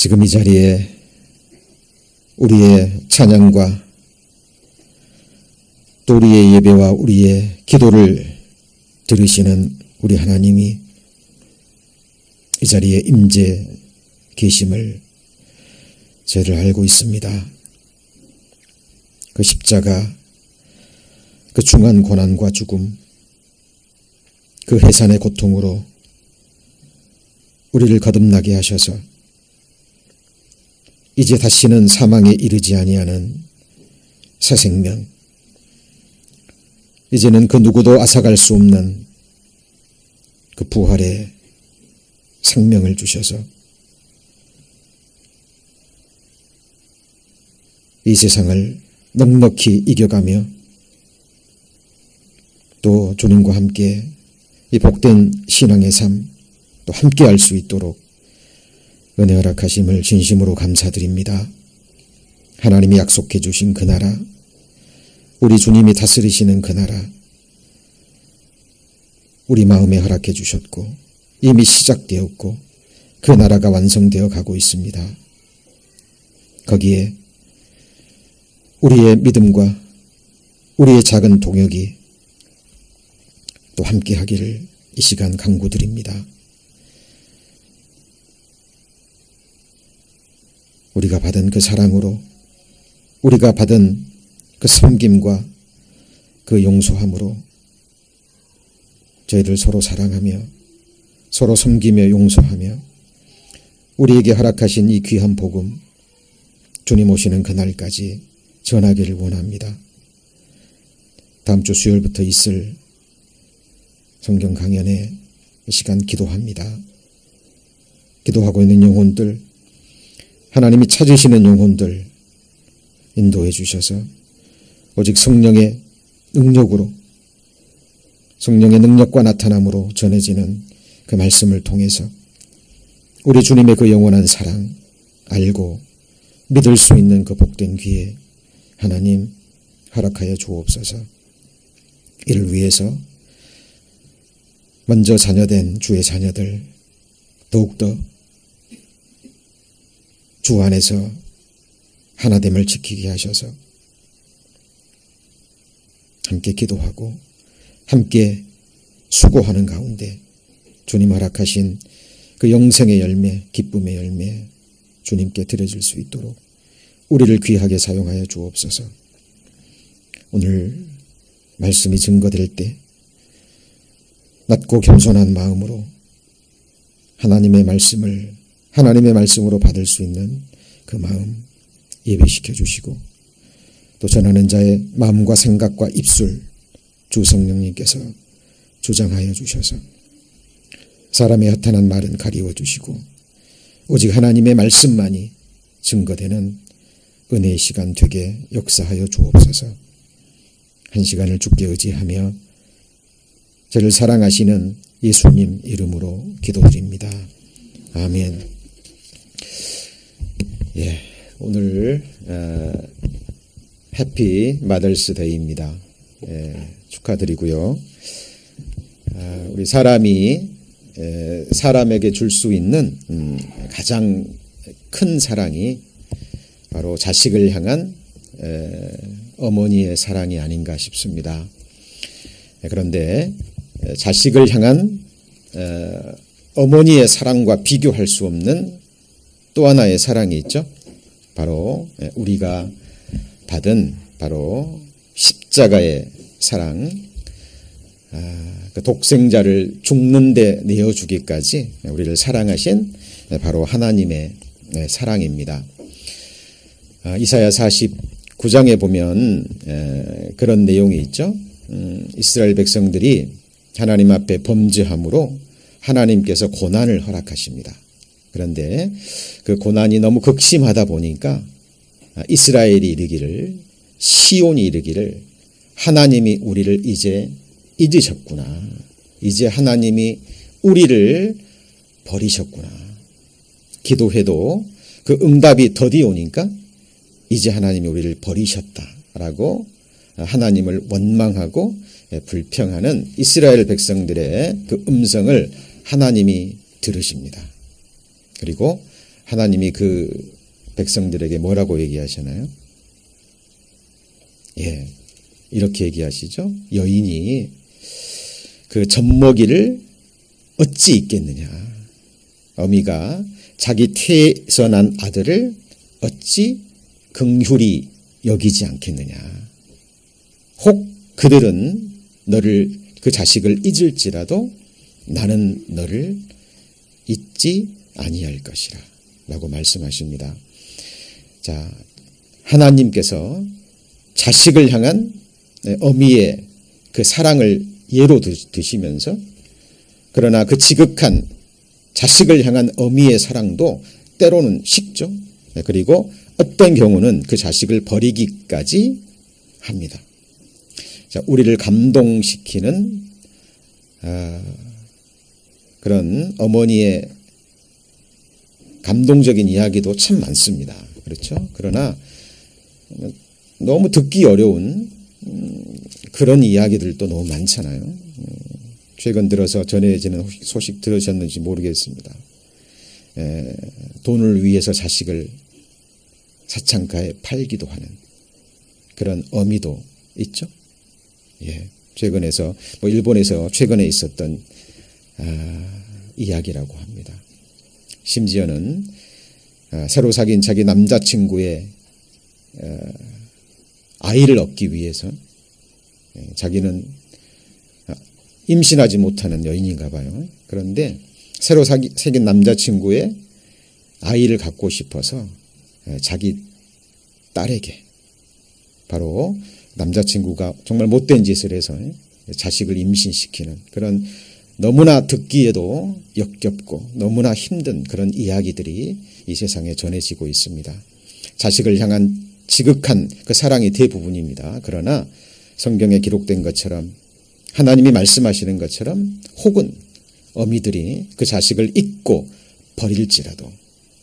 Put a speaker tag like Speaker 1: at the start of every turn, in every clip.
Speaker 1: 지금 이 자리에 우리의 찬양과 또 우리의 예배와 우리의 기도를 들으시는 우리 하나님이 이 자리에 임재 계심을 저희를 알고 있습니다. 그 십자가, 그 중한 고난과 죽음, 그 해산의 고통으로 우리를 거듭나게 하셔서 이제 다시는 사망에 이르지 아니하는 새 생명, 이제는 그 누구도 앗아갈 수 없는 그 부활의 생명을 주셔서 이 세상을 넉넉히 이겨가며 또 주님과 함께 이 복된 신앙의 삶 또 함께 할 수 있도록 은혜 허락하심을 진심으로 감사드립니다. 하나님이 약속해 주신 그 나라, 우리 주님이 다스리시는 그 나라, 우리 마음에 허락해 주셨고 이미 시작되었고 그 나라가 완성되어 가고 있습니다. 거기에 우리의 믿음과 우리의 작은 동역이 또 함께 하기를 이 시간 간구드립니다. 우리가 받은 그 사랑으로, 우리가 받은 그 섬김과 그 용서함으로 저희들 서로 사랑하며 서로 섬기며 용서하며 우리에게 허락하신 이 귀한 복음, 주님 오시는 그날까지 전하기를 원합니다. 다음 주 수요일부터 있을 성경 강연에 시간 기도합니다. 기도하고 있는 영혼들, 하나님이 찾으시는 영혼들 인도해 주셔서 오직 성령의 능력으로, 성령의 능력과 나타남으로 전해지는 그 말씀을 통해서 우리 주님의 그 영원한 사랑 알고 믿을 수 있는 그 복된 기회 하나님 허락하여 주옵소서. 이를 위해서 먼저 자녀된 주의 자녀들 더욱더 주 안에서 하나됨을 지키게 하셔서 함께 기도하고 함께 수고하는 가운데 주님 허락하신 그 영생의 열매, 기쁨의 열매 주님께 드려질 수 있도록 우리를 귀하게 사용하여 주옵소서. 오늘 말씀이 증거될 때 낮고 겸손한 마음으로 하나님의 말씀으로 받을 수 있는 그 마음 예배시켜 주시고 또 전하는 자의 마음과 생각과 입술 주 성령님께서 주장하여 주셔서 사람의 허탄한 말은 가리워 주시고 오직 하나님의 말씀만이 증거되는 은혜의 시간 되게 역사하여 주옵소서. 한 시간을 주께 의지하며 저를 사랑하시는 예수님 이름으로 기도드립니다. 아멘. 예, 오늘 해피 마더스 데이입니다. 예, 축하드리고요. 우리 사람이 사람에게 줄 수 있는 가장 큰 사랑이 바로 자식을 향한 어머니의 사랑이 아닌가 싶습니다. 그런데 자식을 향한 어머니의 사랑과 비교할 수 없는 또 하나의 사랑이 있죠. 바로 우리가 받은 바로 십자가의 사랑, 그 독생자를 죽는데 내어주기까지 우리를 사랑하신 바로 하나님의 사랑입니다. 이사야 49장에 보면 그런 내용이 있죠. 이스라엘 백성들이 하나님 앞에 범죄함으로 하나님께서 고난을 허락하십니다. 그런데 그 고난이 너무 극심하다 보니까 이스라엘이 이르기를, 시온이 이르기를 하나님이 우리를 이제 잊으셨구나. 이제 하나님이 우리를 버리셨구나. 기도해도 그 응답이 더디 오니까 이제 하나님이 우리를 버리셨다라고 하나님을 원망하고 불평하는 이스라엘 백성들의 그 음성을 하나님이 들으십니다. 그리고 하나님이 그 백성들에게 뭐라고 얘기하시나요? 예, 이렇게 얘기하시죠. 여인이 그 젖먹이를 어찌 잊겠느냐. 어미가 자기 태에서 난 아들을 어찌 긍휼히 여기지 않겠느냐. 혹 그들은 너를 그 자식을 잊을지라도 나는 너를 잊지 아니할 것이라 라고 말씀하십니다. 자, 하나님께서 자식을 향한 어미의 그 사랑을 예로 드시면서 그러나 그 지극한 자식을 향한 어미의 사랑도 때로는 식죠. 그리고 어떤 경우는 그 자식을 버리기까지 합니다. 자, 우리를 감동시키는 그런 어머니의 감동적인 이야기도 참 많습니다. 그렇죠? 그러나 너무 듣기 어려운 그런 이야기들도 너무 많잖아요. 최근 들어서 전해지는 소식 들으셨는지 모르겠습니다. 돈을 위해서 자식을 사창가에 팔기도 하는 그런 어미도 있죠. 예, 최근에서 일본에서 최근에 있었던 이야기라고 합니다. 심지어는 새로 사귄 자기 남자친구의 아이를 얻기 위해서 자기는 임신하지 못하는 여인인가 봐요. 그런데 새로 사귄 남자친구의 아이를 갖고 싶어서 자기 딸에게 바로 남자친구가 정말 못된 짓을 해서 자식을 임신시키는 그런 너무나 듣기에도 역겹고 너무나 힘든 그런 이야기들이 이 세상에 전해지고 있습니다. 자식을 향한 지극한 그 사랑이 대부분입니다. 그러나 성경에 기록된 것처럼 하나님이 말씀하시는 것처럼 혹은 어미들이 그 자식을 잊고 버릴지라도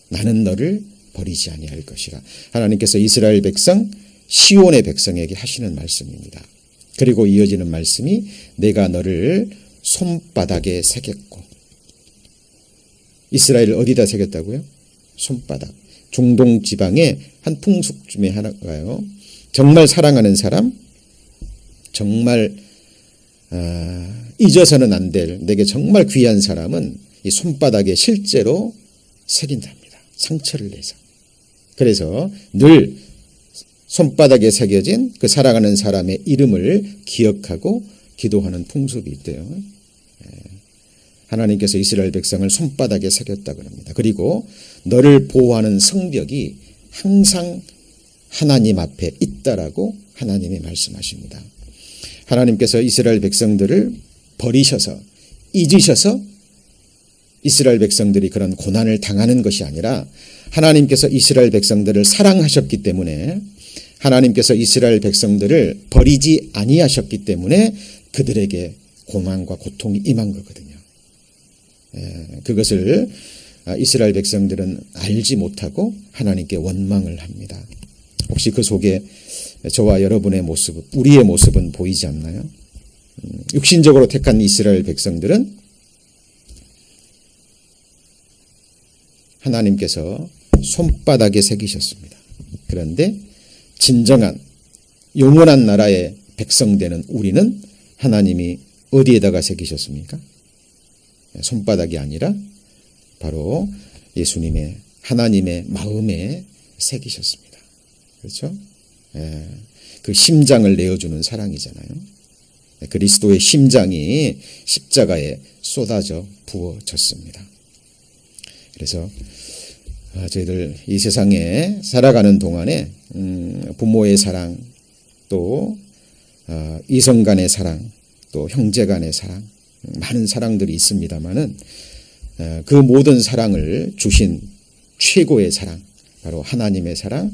Speaker 1: 나는 너를 버리지 아니할 것이라. 하나님께서 이스라엘 백성 시온의 백성에게 하시는 말씀입니다. 그리고 이어지는 말씀이 내가 너를 손바닥에 새겼고. 이스라엘을 어디다 새겼다고요? 손바닥. 중동 지방의 한 풍습 중에 하나가요. 정말 사랑하는 사람, 정말 잊어서는 안 될 내게 정말 귀한 사람은 이 손바닥에 실제로 새긴답니다. 상처를 내서. 그래서 늘 손바닥에 새겨진 그 사랑하는 사람의 이름을 기억하고 기도하는 풍습이 있대요. 하나님께서 이스라엘 백성을 손바닥에 새겼다 그럽니다. 그리고 너를 보호하는 성벽이 항상 하나님 앞에 있다라고 하나님이 말씀하십니다. 하나님께서 이스라엘 백성들을 버리셔서 잊으셔서 이스라엘 백성들이 그런 고난을 당하는 것이 아니라 하나님께서 이스라엘 백성들을 사랑하셨기 때문에 하나님께서 이스라엘 백성들을 버리지 아니하셨기 때문에 그들에게 고난과 고통이 임한 거거든요. 그것을 이스라엘 백성들은 알지 못하고 하나님께 원망을 합니다. 혹시 그 속에 저와 여러분의 모습, 우리의 모습은 보이지 않나요? 육신적으로 택한 이스라엘 백성들은 하나님께서 손바닥에 새기셨습니다. 그런데 진정한 영원한 나라의 백성 되는 우리는 하나님이 어디에다가 새기셨습니까? 손바닥이 아니라 바로 예수님의 하나님의 마음에 새기셨습니다. 그렇죠? 그 심장을 내어주는 사랑이잖아요. 그리스도의 심장이 십자가에 쏟아져 부어졌습니다. 그래서 저희들 이 세상에 살아가는 동안에 부모의 사랑, 또 이성 간의 사랑, 또 형제 간의 사랑, 많은 사랑들이 있습니다만은 그 모든 사랑을 주신 최고의 사랑, 바로 하나님의 사랑,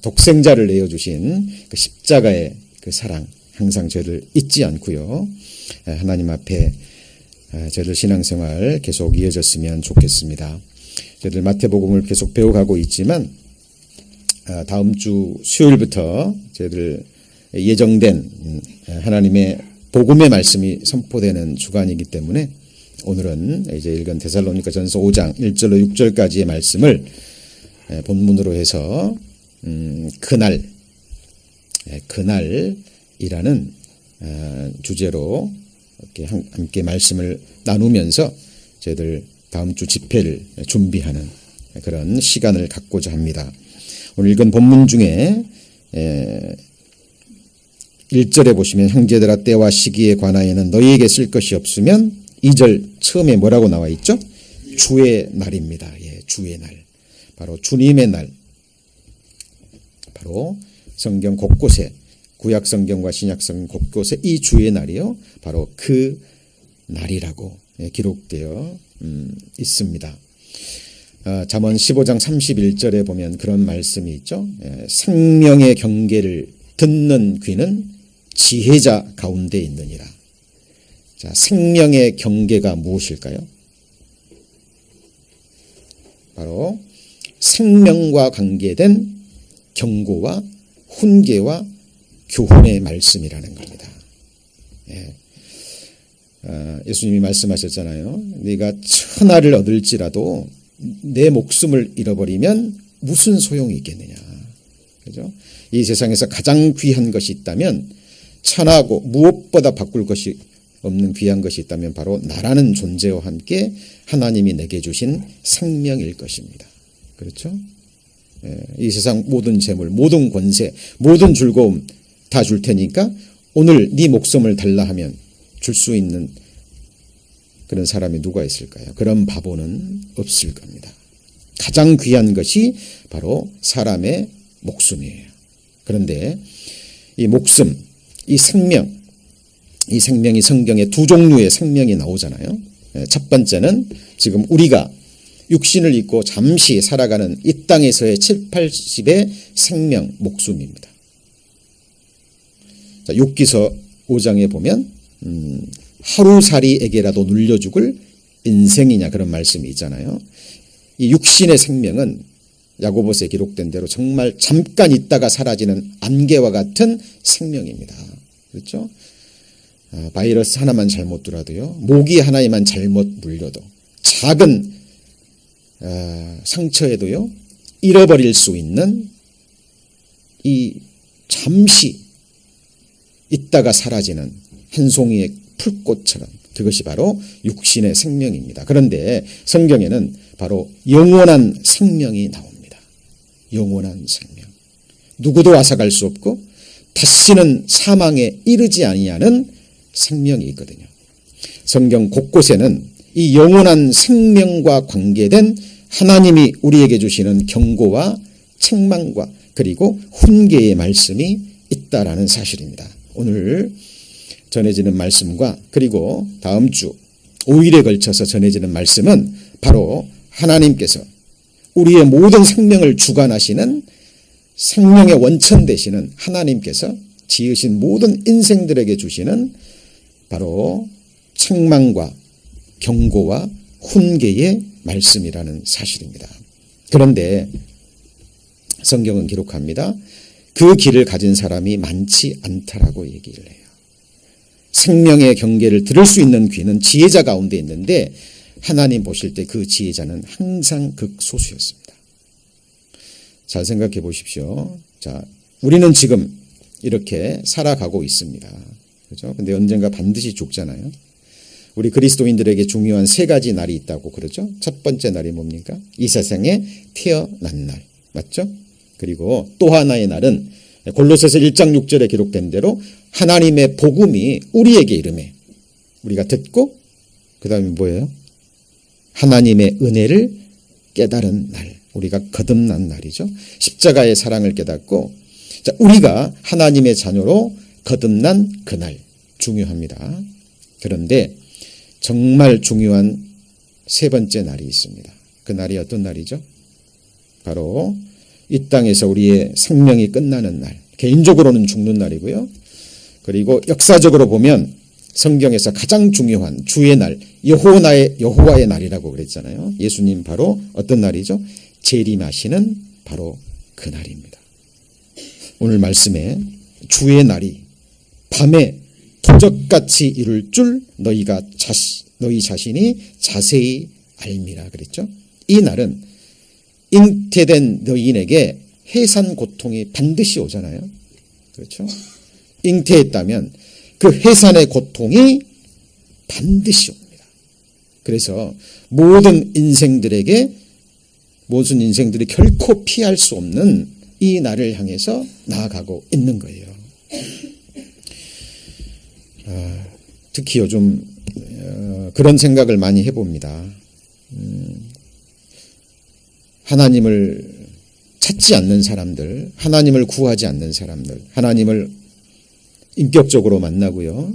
Speaker 1: 독생자를 내어주신 그 십자가의 그 사랑, 항상 저희를 잊지 않고요. 하나님 앞에 저희들 신앙생활 계속 이어졌으면 좋겠습니다. 저희들 마태복음을 계속 배워가고 있지만 다음 주 수요일부터 저희들 예정된 하나님의 복음의 말씀이 선포되는 주간이기 때문에 오늘은 이제 읽은 데살로니가전서 5장 1절로 6절까지의 말씀을 본문으로 해서 그날이라는 주제로 이렇게 함께 말씀을 나누면서 저희들 다음 주 집회를 준비하는 그런 시간을 갖고자 합니다. 오늘 읽은 본문 중에 1절에 보시면 형제들아 때와 시기에 관하여는 너희에게 쓸 것이 없으면 2절 처음에 뭐라고 나와 있죠? 주의 날입니다. 예, 주의 날. 바로 주님의 날. 바로 성경 곳곳에 구약 성경과 신약 성경 곳곳에 이 주의 날이요. 바로 그 날이라고 기록되어 있습니다. 잠언 15장 31절에 보면 그런 말씀이 있죠. 생명의 경계를 듣는 귀는 지혜자 가운데 있느니라. 자, 생명의 경계가 무엇일까요? 바로 생명과 관계된 경고와 훈계와 교훈의 말씀이라는 겁니다. 예수님이 말씀하셨잖아요. 네가 천하를 얻을지라도 내 목숨을 잃어버리면 무슨 소용이 있겠느냐. 그죠? 이 세상에서 가장 귀한 것이 있다면 천하고 무엇보다 바꿀 것이 없는 귀한 것이 있다면 바로 나라는 존재와 함께 하나님이 내게 주신 생명일 것입니다. 그렇죠? 이 세상 모든 재물, 모든 권세, 모든 즐거움 다 줄 테니까 오늘 네 목숨을 달라 하면 줄 수 있는 그런 사람이 누가 있을까요? 그런 바보는 없을 겁니다. 가장 귀한 것이 바로 사람의 목숨이에요. 그런데 이 목숨, 이 생명이 성경에 두 종류의 생명이 나오잖아요. 첫 번째는 지금 우리가 육신을 입고 잠시 살아가는 이 땅에서의 7, 80의 생명, 목숨입니다. 자, 욥기서 5장에 보면 하루살이에게라도 눌려 죽을 인생이냐 그런 말씀이 있잖아요. 이 육신의 생명은 야고보서에 기록된 대로 정말 잠깐 있다가 사라지는 안개와 같은 생명입니다. 그렇죠? 바이러스 하나만 잘못 들어도요, 모기 하나에만 잘못 물려도, 작은 상처에도요 잃어버릴 수 있는 이 잠시 있다가 사라지는 한 송이의 풀꽃처럼 그것이 바로 육신의 생명입니다. 그런데 성경에는 바로 영원한 생명이 나옵니다. 영원한 생명. 누구도 앗아갈 수 없고 다시는 사망에 이르지 아니하는 생명이 있거든요. 성경 곳곳에는 이 영원한 생명과 관계된 하나님이 우리에게 주시는 경고와 책망과 그리고 훈계의 말씀이 있다라는 사실입니다. 오늘 전해지는 말씀과 그리고 다음 주 5일에 걸쳐서 전해지는 말씀은 바로 하나님께서 우리의 모든 생명을 주관하시는 생명의 원천 되시는 하나님께서 지으신 모든 인생들에게 주시는 바로 책망과 경고와 훈계의 말씀이라는 사실입니다. 그런데 성경은 기록합니다. 그 길을 가진 사람이 많지 않다라고 얘기를 해요. 생명의 경계를 들을 수 있는 귀는 지혜자 가운데 있는데 하나님 보실 때 그 지혜자는 항상 극소수였습니다. 잘 생각해 보십시오. 자, 우리는 지금 이렇게 살아가고 있습니다. 그렇죠? 근데 언젠가 반드시 죽잖아요. 우리 그리스도인들에게 중요한 세 가지 날이 있다고 그러죠. 첫 번째 날이 뭡니까? 이 세상에 태어난 날. 맞죠? 그리고 또 하나의 날은 골로새서 1장 6절에 기록된 대로 하나님의 복음이 우리에게 이름에 우리가 듣고 그 다음에 뭐예요? 하나님의 은혜를 깨달은 날. 우리가 거듭난 날이죠. 십자가의 사랑을 깨닫고 자, 우리가 하나님의 자녀로 거듭난 그날 중요합니다. 그런데 정말 중요한 세 번째 날이 있습니다. 그 날이 어떤 날이죠? 바로 이 땅에서 우리의 생명이 끝나는 날. 개인적으로는 죽는 날이고요. 그리고 역사적으로 보면 성경에서 가장 중요한 주의 날, 여호와의 날이라고 그랬잖아요. 예수님 바로 어떤 날이죠? 재림하시는 바로 그 날입니다. 오늘 말씀에 주의 날이 밤에 도적같이 이룰 줄 너희가 너희 자신이 자세히 알미라 그랬죠. 이 날은 잉태된 너희에게 해산 고통이 반드시 오잖아요. 그렇죠? 잉태했다면 그 해산의 고통이 반드시 옵니다. 그래서 모든 인생들이 결코 피할 수 없는 이 날을 향해서 나아가고 있는 거예요. 특히 요즘 그런 생각을 많이 해봅니다. 하나님을 찾지 않는 사람들, 하나님을 구하지 않는 사람들, 하나님을 인격적으로 만나고요.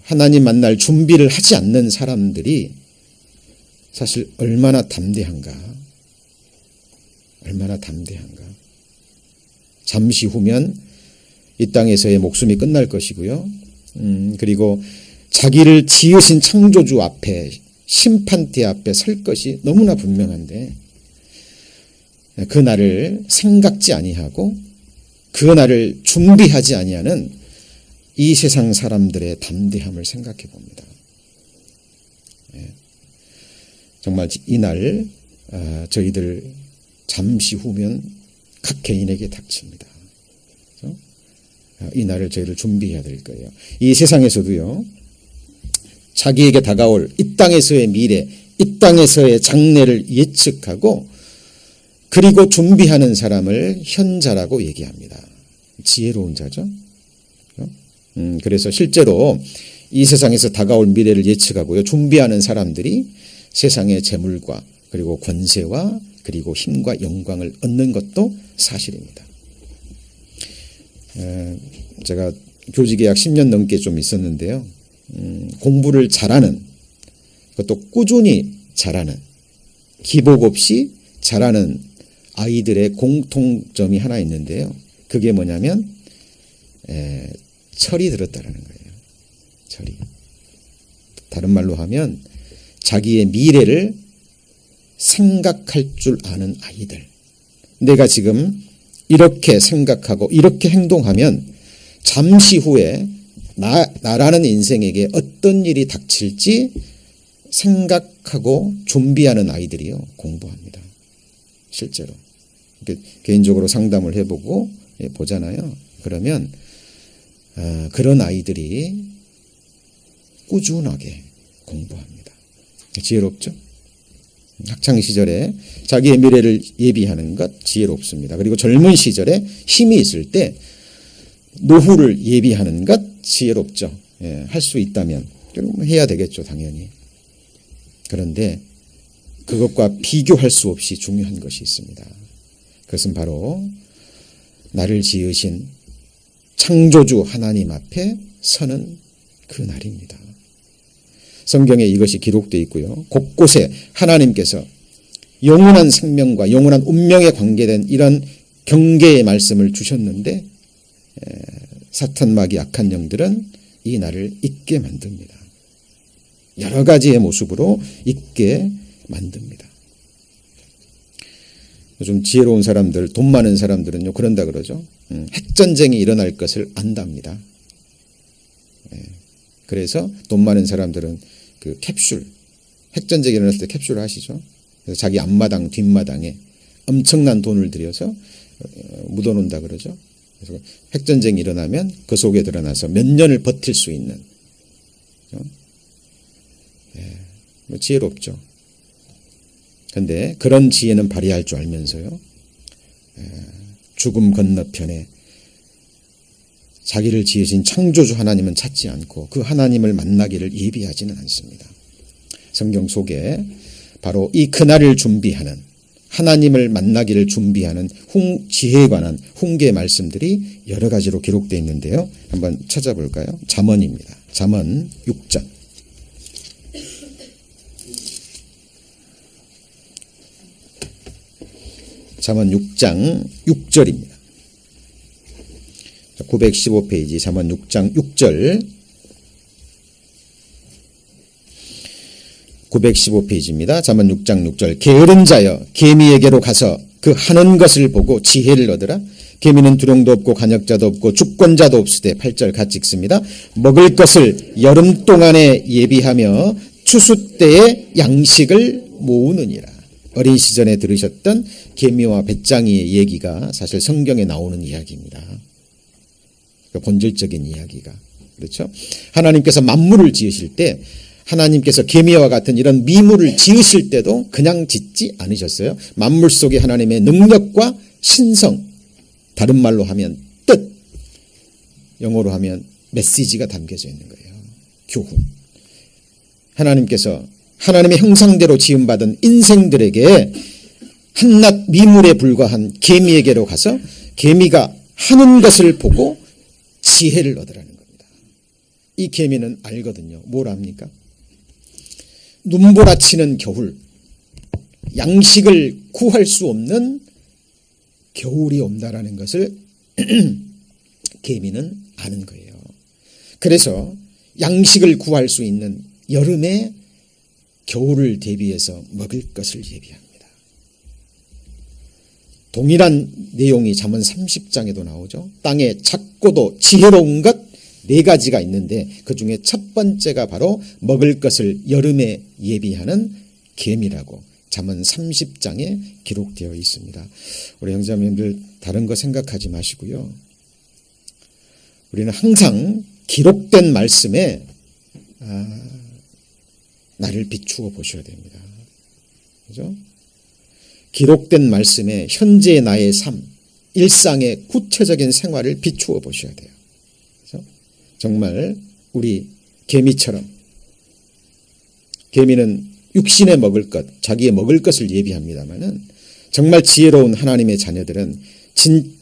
Speaker 1: 하나님 만날 준비를 하지 않는 사람들이 사실 얼마나 담대한가. 얼마나 담대한가. 잠시 후면 이 땅에서의 목숨이 끝날 것이고요. 그리고 자기를 지으신 창조주 앞에, 심판대 앞에 설 것이 너무나 분명한데 그 날을 생각지 아니하고 그 날을 준비하지 아니하는 이 세상 사람들의 담대함을 생각해 봅니다. 정말 이 날 저희들 잠시 후면 각 개인에게 닥칩니다. 그렇죠? 이 날을 저희를 준비해야 될 거예요. 이 세상에서도요. 자기에게 다가올 이 땅에서의 미래, 이 땅에서의 장래를 예측하고 그리고 준비하는 사람을 현자라고 얘기합니다. 지혜로운 자죠. 그래서 실제로 이 세상에서 다가올 미래를 예측하고요. 준비하는 사람들이 세상의 재물과 그리고 권세와 그리고 힘과 영광을 얻는 것도 사실입니다. 제가 교직에 약 10년 넘게 좀 있었는데요. 공부를 잘하는, 그것도 꾸준히 잘하는, 기복 없이 잘하는 아이들의 공통점이 하나 있는데요. 그게 뭐냐면 철이 들었다는 거예요. 철이. 다른 말로 하면 자기의 미래를 생각할 줄 아는 아이들. 내가 지금 이렇게 생각하고 이렇게 행동하면 잠시 후에 나라는 인생에게 어떤 일이 닥칠지 생각하고 준비하는 아이들이요. 공부합니다. 실제로. 개인적으로 상담을 해보고 보잖아요. 그러면 그런 아이들이 꾸준하게 공부합니다. 지혜롭죠? 학창시절에 자기의 미래를 예비하는 것 지혜롭습니다. 그리고 젊은 시절에 힘이 있을 때 노후를 예비하는 것 지혜롭죠. 할 수 있다면 해야 되겠죠. 당연히. 그런데 그것과 비교할 수 없이 중요한 것이 있습니다. 그것은 바로 나를 지으신 창조주 하나님 앞에 서는 그 날입니다. 성경에 이것이 기록되어 있고요. 곳곳에 하나님께서 영원한 생명과 영원한 운명에 관계된 이런 경계의 말씀을 주셨는데 사탄 마귀 악한 영들은 이 날을 잊게 만듭니다. 여러 가지의 모습으로 잊게 만듭니다. 요즘 지혜로운 사람들, 돈 많은 사람들은요 그런다 그러죠. 핵전쟁이 일어날 것을 안답니다. 그래서 돈 많은 사람들은 그 캡슐, 핵전쟁이 일어났을 때 캡슐을 하시죠. 그래서 자기 앞마당, 뒷마당에 엄청난 돈을 들여서 묻어놓는다 그러죠. 그래서 핵전쟁이 일어나면 그 속에 들어나서 몇 년을 버틸 수 있는. 지혜롭죠. 그런데 그런 지혜는 발휘할 줄 알면서요. 죽음 건너편에 자기를 지으신 창조주 하나님은 찾지 않고 그 하나님을 만나기를 예비하지는 않습니다. 성경 속에 바로 이 그날을 준비하는 하나님을 만나기를 준비하는 지혜에 관한 훈계 말씀들이 여러 가지로 기록되어 있는데요. 한번 찾아볼까요? 잠언입니다. 잠언 6장. 잠언 6장 6절입니다. 915페이지 잠언 6장 6절 915페이지입니다. 잠언 6장 6절 게으른 자여 개미에게로 가서 그 하는 것을 보고 지혜를 얻으라. 개미는 두령도 없고 간역자도 없고 주권자도 없으되 8절 같이 읽습니다. 먹을 것을 여름 동안에 예비하며 추수 때에 양식을 모으느니라. 어린 시절에 들으셨던 개미와 배짱이의 얘기가 사실 성경에 나오는 이야기입니다. 본질적인 이야기가. 그렇죠? 하나님께서 만물을 지으실 때 하나님께서 개미와 같은 이런 미물을 지으실 때도 그냥 짓지 않으셨어요. 만물 속에 하나님의 능력과 신성, 다른 말로 하면 뜻, 영어로 하면 메시지가 담겨져 있는 거예요. 교훈. 하나님께서 하나님의 형상대로 지음받은 인생들에게 한낱 미물에 불과한 개미에게로 가서 개미가 하는 것을 보고 지혜를 얻으라는 겁니다. 이 개미는 알거든요. 뭘 압니까? 눈보라치는 겨울, 양식을 구할 수 없는 겨울이 온다라는 것을 개미는 아는 거예요. 그래서 양식을 구할 수 있는 여름에 겨울을 대비해서 먹을 것을 예비합니다. 동일한 내용이 잠언 30장에도 나오죠. 땅에 작고도 지혜로운 것 4가지가 있는데 그중에 첫 번째가 바로 먹을 것을 여름에 예비하는 개미라고 잠언 30장에 기록되어 있습니다. 우리 형제자매님들 다른 거 생각하지 마시고요. 우리는 항상 기록된 말씀에 나를 비추어 보셔야 됩니다. 그죠? 기록된 말씀에 현재의 나의 삶, 일상의 구체적인 생활을 비추어 보셔야 돼요. 그죠? 정말 우리 개미처럼 개미는 육신에 먹을 것, 자기의 먹을 것을 예비합니다마는 정말 지혜로운 하나님의 자녀들은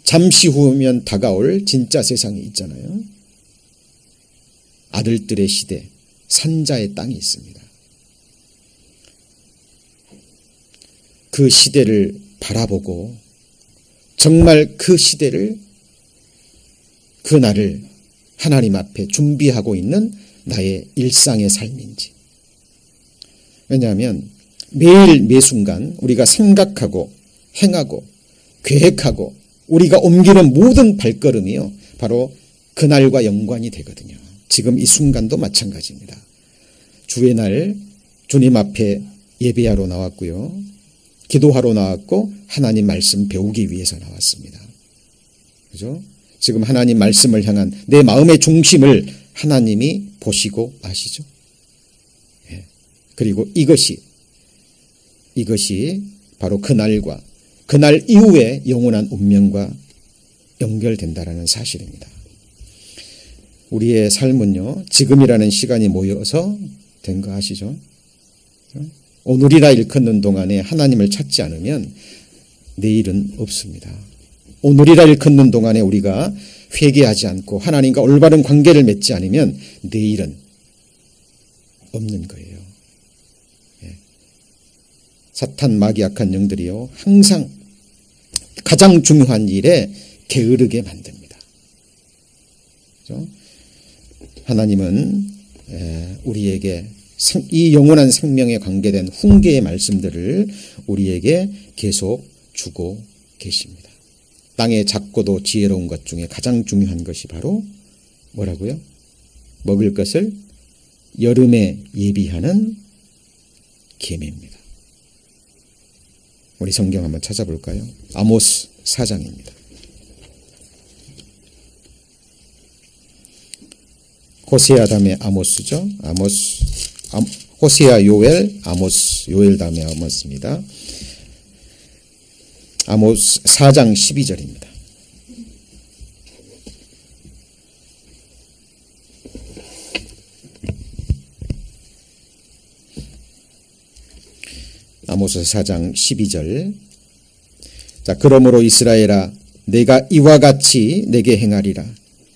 Speaker 1: 잠시 후면 다가올 진짜 세상이 있잖아요. 아들들의 시대, 산자의 땅이 있습니다. 그 시대를 바라보고 정말 그 시대를 그 날을 하나님 앞에 준비하고 있는 나의 일상의 삶인지. 왜냐하면 매일 매순간 우리가 생각하고 행하고 계획하고 우리가 옮기는 모든 발걸음이요 바로 그날과 연관이 되거든요. 지금 이 순간도 마찬가지입니다. 주의 날 주님 앞에 예배하러 나왔고요. 기도하러 나왔고 하나님 말씀 배우기 위해서 나왔습니다. 그죠? 지금 하나님 말씀을 향한 내 마음의 중심을 하나님이 보시고 아시죠? 예. 그리고 이것이 바로 그날과 그날 이후에 영원한 운명과 연결된다라는 사실입니다. 우리의 삶은요, 지금이라는 시간이 모여서 된 거 아시죠? 오늘이라 일컫는 동안에 하나님을 찾지 않으면 내일은 없습니다. 오늘이라 일컫는 동안에 우리가 회개하지 않고 하나님과 올바른 관계를 맺지 않으면 내일은 없는 거예요. 예. 사탄 마귀 악한 영들이요 항상 가장 중요한 일에 게으르게 만듭니다. 그렇죠? 하나님은 우리에게 이 영원한 생명에 관계된 훈계의 말씀들을 우리에게 계속 주고 계십니다. 땅에 작고도 지혜로운 것 중에 가장 중요한 것이 바로 뭐라고요? 먹을 것을 여름에 예비하는 계명입니다. 우리 성경 한번 찾아볼까요? 아모스 4장입니다. 호세아 다음에 아모스죠. 호세아, 요엘, 아모스, 요엘 다음에 아모스입니다. 아모스 4장 12절입니다. 아모스 4장 12절. 자, 그러므로 이스라엘아, 내가 이와 같이 내게 행하리라.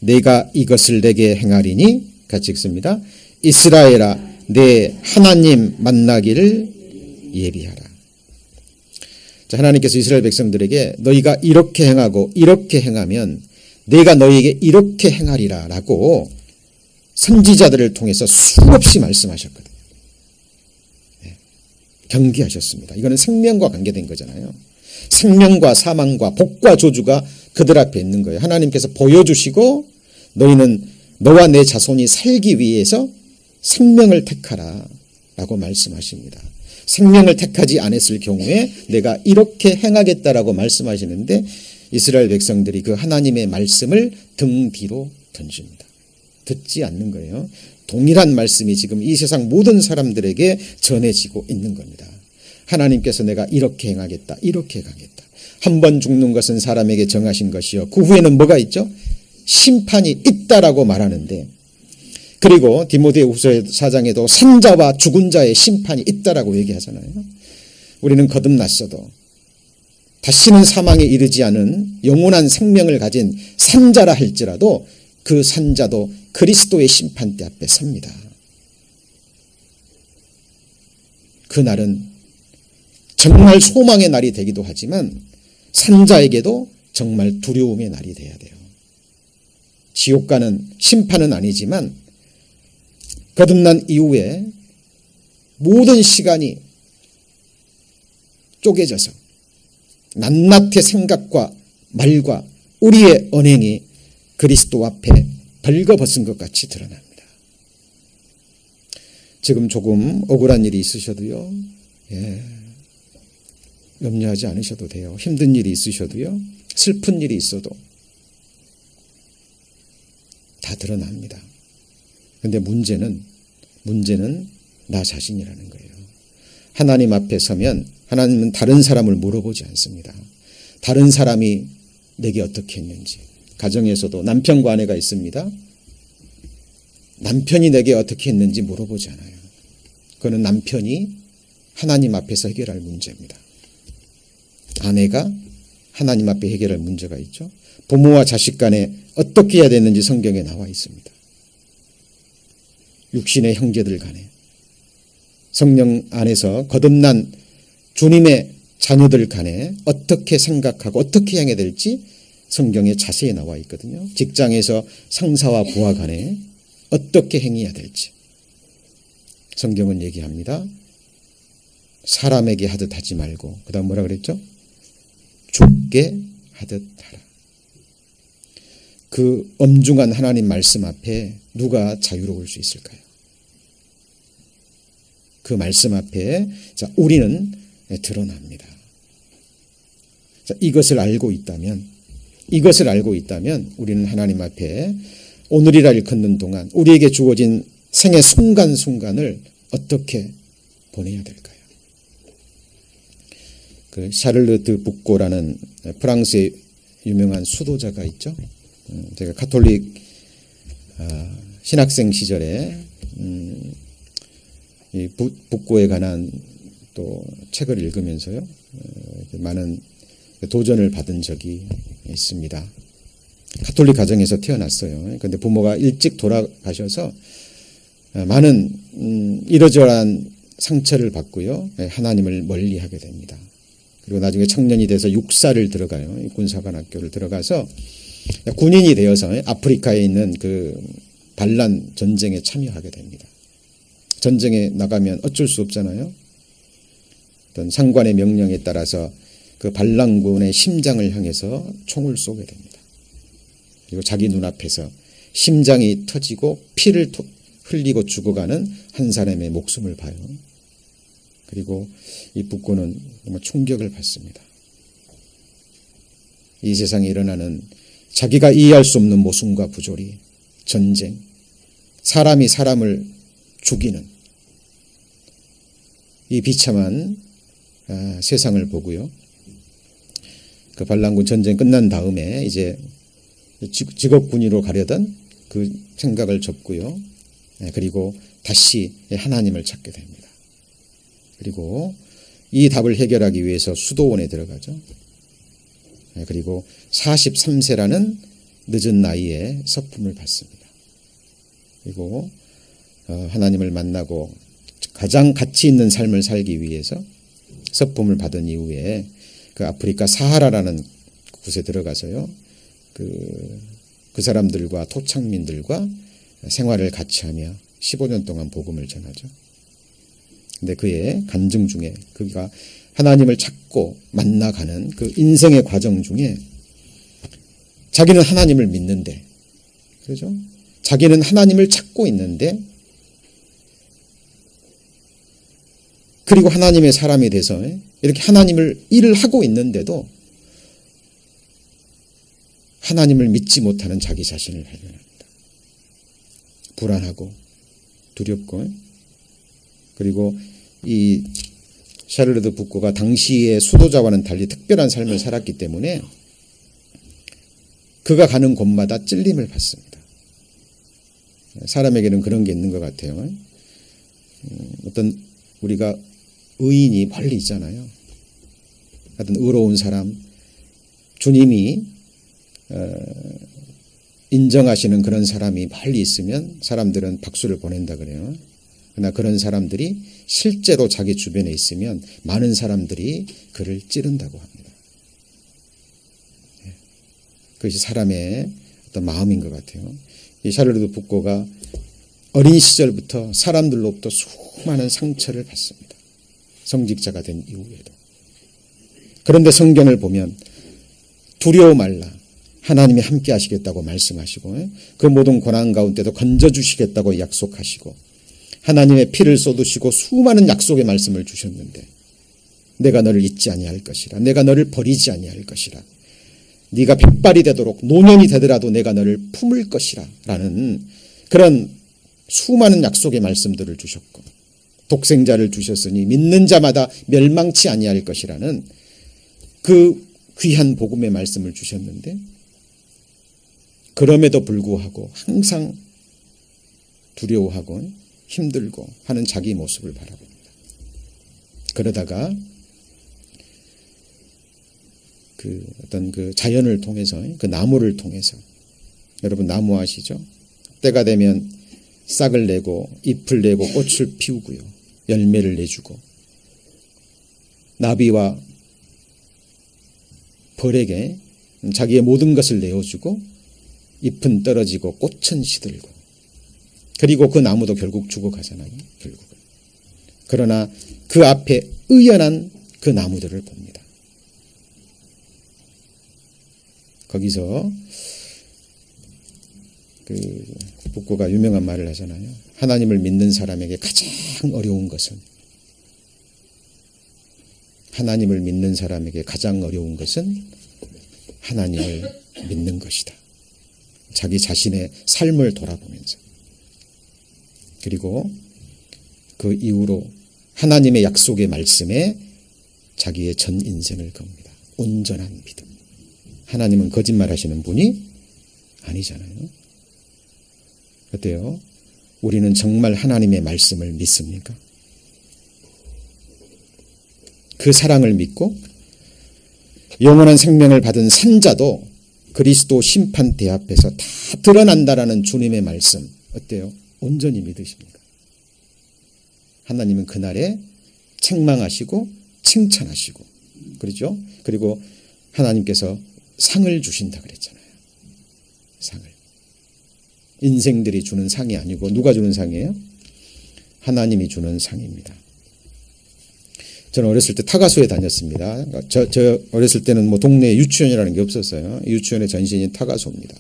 Speaker 1: 내가 이것을 내게 행하리니, 같이 읽습니다. 이스라엘아, 내 하나님 만나기를 예비하라. 자, 하나님께서 이스라엘 백성들에게 너희가 이렇게 행하고 이렇게 행하면 내가 너희에게 이렇게 행하리라 라고 선지자들을 통해서 수없이 말씀하셨거든요. 네. 경계하셨습니다. 이거는 생명과 관계된 거잖아요. 생명과 사망과 복과 저주가 그들 앞에 있는 거예요. 하나님께서 보여주시고 너희는 너와 내 자손이 살기 위해서 생명을 택하라 라고 말씀하십니다. 생명을 택하지 않았을 경우에 내가 이렇게 행하겠다라고 말씀하시는데 이스라엘 백성들이 그 하나님의 말씀을 등 뒤로 던집니다. 듣지 않는 거예요. 동일한 말씀이 지금 이 세상 모든 사람들에게 전해지고 있는 겁니다. 하나님께서 내가 이렇게 행하겠다, 이렇게 행하겠다. 한 번 죽는 것은 사람에게 정하신 것이요. 그 후에는 뭐가 있죠? 심판이 있다라고 말하는데, 그리고 디모데후서 4장에도 산자와 죽은 자의 심판이 있다라고 얘기하잖아요. 우리는 거듭났어도 다시는 사망에 이르지 않은 영원한 생명을 가진 산자라 할지라도 그 산자도 그리스도의 심판대 앞에 섭니다. 그날은 정말 소망의 날이 되기도 하지만 산자에게도 정말 두려움의 날이 돼야 돼요. 지옥 가는 심판은 아니지만 거듭난 이후에 모든 시간이 쪼개져서 낱낱의 생각과 말과 우리의 언행이 그리스도 앞에 벌거벗은 것 같이 드러납니다. 지금 조금 억울한 일이 있으셔도요, 염려하지 않으셔도 돼요. 힘든 일이 있으셔도요, 슬픈 일이 있어도 다 드러납니다. 그런데 문제는 나 자신이라는 거예요. 하나님 앞에 서면 하나님은 다른 사람을 물어보지 않습니다. 다른 사람이 내게 어떻게 했는지. 가정에서도 남편과 아내가 있습니다. 남편이 내게 어떻게 했는지 물어보지 않아요. 그거는 남편이 하나님 앞에서 해결할 문제입니다. 아내가 하나님 앞에 해결할 문제가 있죠. 부모와 자식 간에 어떻게 해야 되는지 성경에 나와 있습니다. 육신의 형제들 간에, 성령 안에서 거듭난 주님의 자녀들 간에 어떻게 생각하고 어떻게 행해야 될지 성경에 자세히 나와 있거든요. 직장에서 상사와 부하 간에 어떻게 행해야 될지 성경은 얘기합니다. 사람에게 하듯 하지 말고, 그 다음 뭐라 그랬죠? 주께 하듯 하라. 그 엄중한 하나님 말씀 앞에 누가 자유로울 수 있을까요? 그 말씀 앞에 우리는 드러납니다. 이것을 알고 있다면 우리는 하나님 앞에 오늘이라 걷는 동안 우리에게 주어진 생의 순간순간을 어떻게 보내야 될까요? 그 샤를르 드 북고라는 프랑스의 유명한 수도자가 있죠. 제가 가톨릭 신학생 시절에 이 북고에 관한 또 책을 읽으면서요, 많은 도전을 받은 적이 있습니다. 가톨릭 가정에서 태어났어요. 그런데 부모가 일찍 돌아가셔서 많은 이러저러한 상처를 받고요, 하나님을 멀리하게 됩니다. 그리고 나중에 청년이 돼서 육사를 들어가요. 군사관학교를 들어가서 군인이 되어서 아프리카에 있는 그 반란 전쟁에 참여하게 됩니다. 전쟁에 나가면 어쩔 수 없잖아요. 어떤 상관의 명령에 따라서 그 반란군의 심장을 향해서 총을 쏘게 됩니다. 그리고 자기 눈앞에서 심장이 터지고 피를 흘리고 죽어가는 한 사람의 목숨을 봐요. 그리고 이 북고는 정말 충격을 받습니다. 이 세상에 일어나는 자기가 이해할 수 없는 모순과 부조리, 전쟁, 사람이 사람을 죽이는 이 비참한 세상을 보고요. 그 반란군 전쟁 끝난 다음에 이제 직업군의로 가려던 그 생각을 접고요. 그리고 다시 하나님을 찾게 됩니다. 그리고 이 답을 해결하기 위해서 수도원에 들어가죠. 그리고 43세라는 늦은 나이에 서품을 받습니다. 그리고 하나님을 만나고 가장 가치 있는 삶을 살기 위해서 서품을 받은 이후에 그 아프리카 사하라라는 곳에 들어가서요, 그 사람들과 토착민들과 생활을 같이 하며 15년 동안 복음을 전하죠. 근데 그의 간증 중에 그가 하나님을 찾고 만나가는 그 인생의 과정 중에 자기는 하나님을 믿는데, 그렇죠? 자기는 하나님을 찾고 있는데, 그리고 하나님의 사람이 돼서 이렇게 하나님을 일을 하고 있는데도 하나님을 믿지 못하는 자기 자신을 발견합니다. 불안하고 두렵고, 그리고 이 샤를르드 북고가 당시의 수도자와는 달리 특별한 삶을 살았기 때문에 그가 가는 곳마다 찔림을 받습니다. 사람에게는 그런 게 있는 것 같아요. 어떤 우리가 의인이 멀리 있잖아요. 어떤 의로운 사람, 주님이 인정하시는 그런 사람이 멀리 있으면 사람들은 박수를 보낸다 그래요. 그러나 그런 사람들이 실제로 자기 주변에 있으면 많은 사람들이 그를 찌른다고 합니다. 그것이 사람의 어떤 마음인 것 같아요. 이 샤를르드 북고가 어린 시절부터 사람들로부터 수많은 상처를 받습니다. 성직자가 된 이후에도. 그런데 성경을 보면 두려워 말라. 하나님이 함께 하시겠다고 말씀하시고 그 모든 고난 가운데도 건져주시겠다고 약속하시고 하나님의 피를 쏟으시고 수많은 약속의 말씀을 주셨는데 내가 너를 잊지 아니할 것이라. 내가 너를 버리지 아니할 것이라. 네가 백발이 되도록 노년이 되더라도 내가 너를 품을 것이라 라는 그런 수많은 약속의 말씀들을 주셨고 독생자를 주셨으니 믿는 자마다 멸망치 아니할 것이라는 그 귀한 복음의 말씀을 주셨는데 그럼에도 불구하고 항상 두려워하고 힘들고 하는 자기 모습을 바라봅니다. 그러다가 그 어떤 그 자연을 통해서 그 나무를 통해서 여러분 나무 아시죠? 때가 되면 싹을 내고 잎을 내고 꽃을 피우고요. 열매를 내주고 나비와 벌에게 자기의 모든 것을 내어주고 잎은 떨어지고 꽃은 시들고 그리고 그 나무도 결국 죽어가잖아요. 결국은. 그러나 그 앞에 의연한 그 나무들을 봅니다. 거기서 그 북고가 유명한 말을 하잖아요. 하나님을 믿는 사람에게 가장 어려운 것은 하나님을 믿는 사람에게 가장 어려운 것은 하나님을 믿는 것이다. 자기 자신의 삶을 돌아보면서 그리고 그 이후로 하나님의 약속의 말씀에 자기의 전 인생을 겁니다. 온전한 믿음. 하나님은 거짓말하시는 분이 아니잖아요. 어때요? 우리는 정말 하나님의 말씀을 믿습니까? 그 사랑을 믿고 영원한 생명을 받은 산자도 그리스도 심판대 앞에서 다 드러난다라는 주님의 말씀 어때요? 온전히 믿으십니까? 하나님은 그날에 책망하시고 칭찬하시고 그렇죠? 그리고 하나님께서 상을 주신다 그랬잖아요. 상을. 인생들이 주는 상이 아니고 누가 주는 상이에요? 하나님이 주는 상입니다. 저는 어렸을 때 타가수에 다녔습니다. 저 어렸을 때는 뭐 동네에 유치원이라는 게 없었어요. 유치원의 전신이 타가수입니다.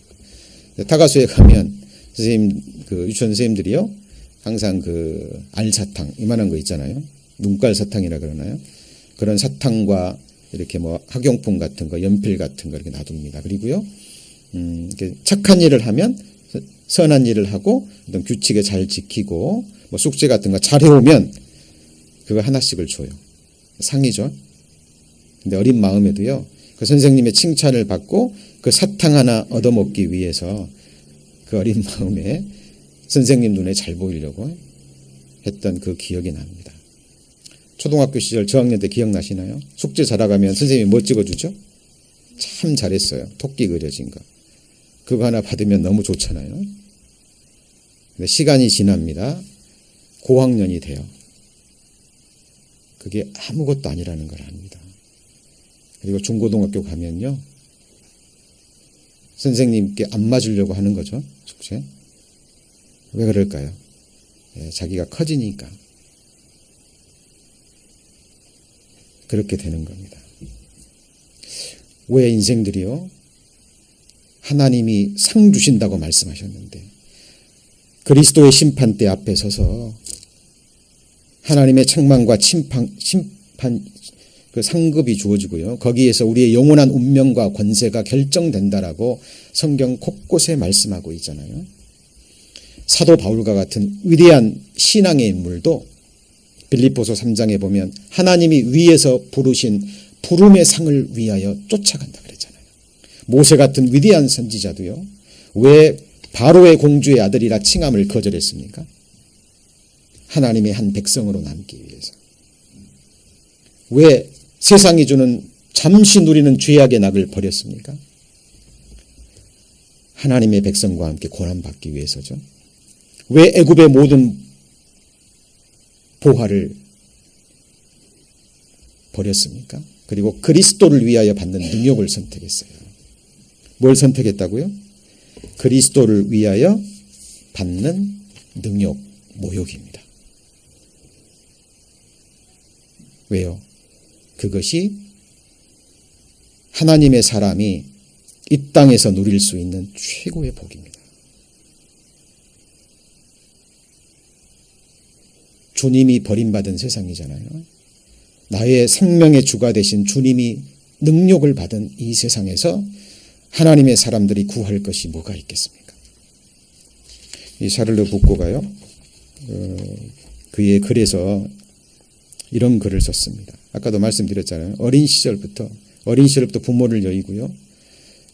Speaker 1: 타가수에 가면 선생님, 그 유치원 선생님들이요. 항상 그 알사탕, 이만한 거 있잖아요. 눈깔 사탕이라 그러나요? 그런 사탕과 이렇게 뭐 학용품 같은 거, 연필 같은 거 이렇게 놔둡니다. 그리고요, 이렇게 착한 일을 하면 선한 일을 하고 어떤 규칙에 잘 지키고 뭐 숙제 같은 거 잘 해오면 그거 하나씩을 줘요. 상이죠. 근데 어린 마음에도요, 그 선생님의 칭찬을 받고 그 사탕 하나 얻어먹기 위해서 그 어린 마음에 선생님 눈에 잘 보이려고 했던 그 기억이 납니다. 초등학교 시절 저학년 때 기억나시나요? 숙제 잘하가면 선생님이 뭐 찍어주죠? 참 잘했어요. 토끼 그려진 거. 그거 하나 받으면 너무 좋잖아요. 근데 시간이 지납니다. 고학년이 돼요. 그게 아무것도 아니라는 걸 압니다. 그리고 중고등학교 가면요. 선생님께 안 맞으려고 하는 거죠. 숙제. 왜 그럴까요? 자기가 커지니까. 그렇게 되는 겁니다. 왜 인생들이요? 하나님이 상 주신다고 말씀하셨는데 그리스도의 심판대 앞에 서서 하나님의 책망과 심판 그 상급이 주어지고요. 거기에서 우리의 영원한 운명과 권세가 결정된다라고 성경 곳곳에 말씀하고 있잖아요. 사도 바울과 같은 위대한 신앙의 인물도 빌립보서 3장에 보면 하나님이 위에서 부르신 부름의 상을 위하여 쫓아간다 그랬잖아요. 모세 같은 위대한 선지자도요. 왜 바로의 공주의 아들이라 칭함을 거절했습니까? 하나님의 한 백성으로 남기 위해서. 왜 세상이 주는 잠시 누리는 죄악의 낙을 버렸습니까? 하나님의 백성과 함께 고난받기 위해서죠. 왜 애굽의 모든 보화를 버렸습니까? 그리고 그리스도를 위하여 받는 능욕을 선택했어요. 뭘 선택했다고요? 그리스도를 위하여 받는 능욕, 모욕입니다. 왜요? 그것이 하나님의 사람이 이 땅에서 누릴 수 있는 최고의 복입니다. 주님이 버림받은 세상이잖아요. 나의 생명의 주가 되신 주님이 능욕을 받은 이 세상에서 하나님의 사람들이 구할 것이 뭐가 있겠습니까? 이 샤를르 북고가요. 그의 글에서 이런 글을 썼습니다. 아까도 말씀드렸잖아요. 어린 시절부터 부모를 여의고요.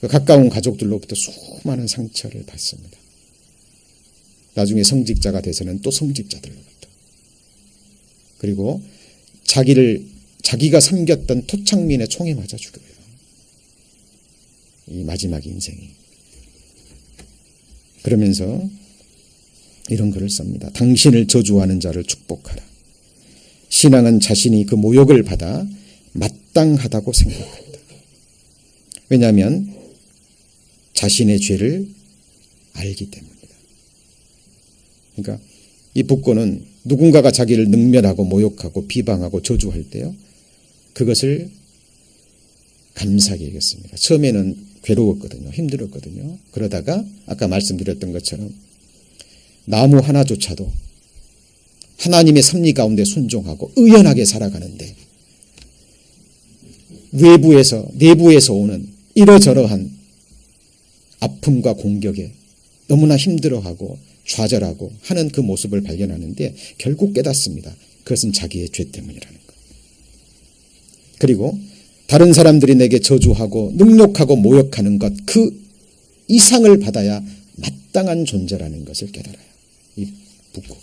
Speaker 1: 가까운 가족들로부터 수많은 상처를 받습니다. 나중에 성직자가 돼서는 또 성직자들로부터. 그리고 자기가 섬겼던 토착민의 총에 맞아 죽어요. 이 마지막 인생이. 그러면서 이런 글을 씁니다. 당신을 저주하는 자를 축복하라. 신앙은 자신이 그 모욕을 받아 마땅하다고 생각한다. 왜냐하면 자신의 죄를 알기 때문이다. 그러니까 이 북고는 누군가가 자기를 능멸하고 모욕하고 비방하고 저주할 때요. 그것을 감사하게 여겼습니다. 처음에는 괴로웠거든요. 힘들었거든요. 그러다가 아까 말씀드렸던 것처럼 나무 하나조차도 하나님의 섭리 가운데 순종하고 의연하게 살아가는데 내부에서 오는 이러저러한 아픔과 공격에 너무나 힘들어하고 좌절하고 하는 그 모습을 발견하는데 결국 깨닫습니다. 그것은 자기의 죄 때문이라는 것. 그리고 다른 사람들이 내게 저주하고 능욕하고 모욕하는 것 그 이상을 받아야 마땅한 존재라는 것을 깨달아요. 이 북고가.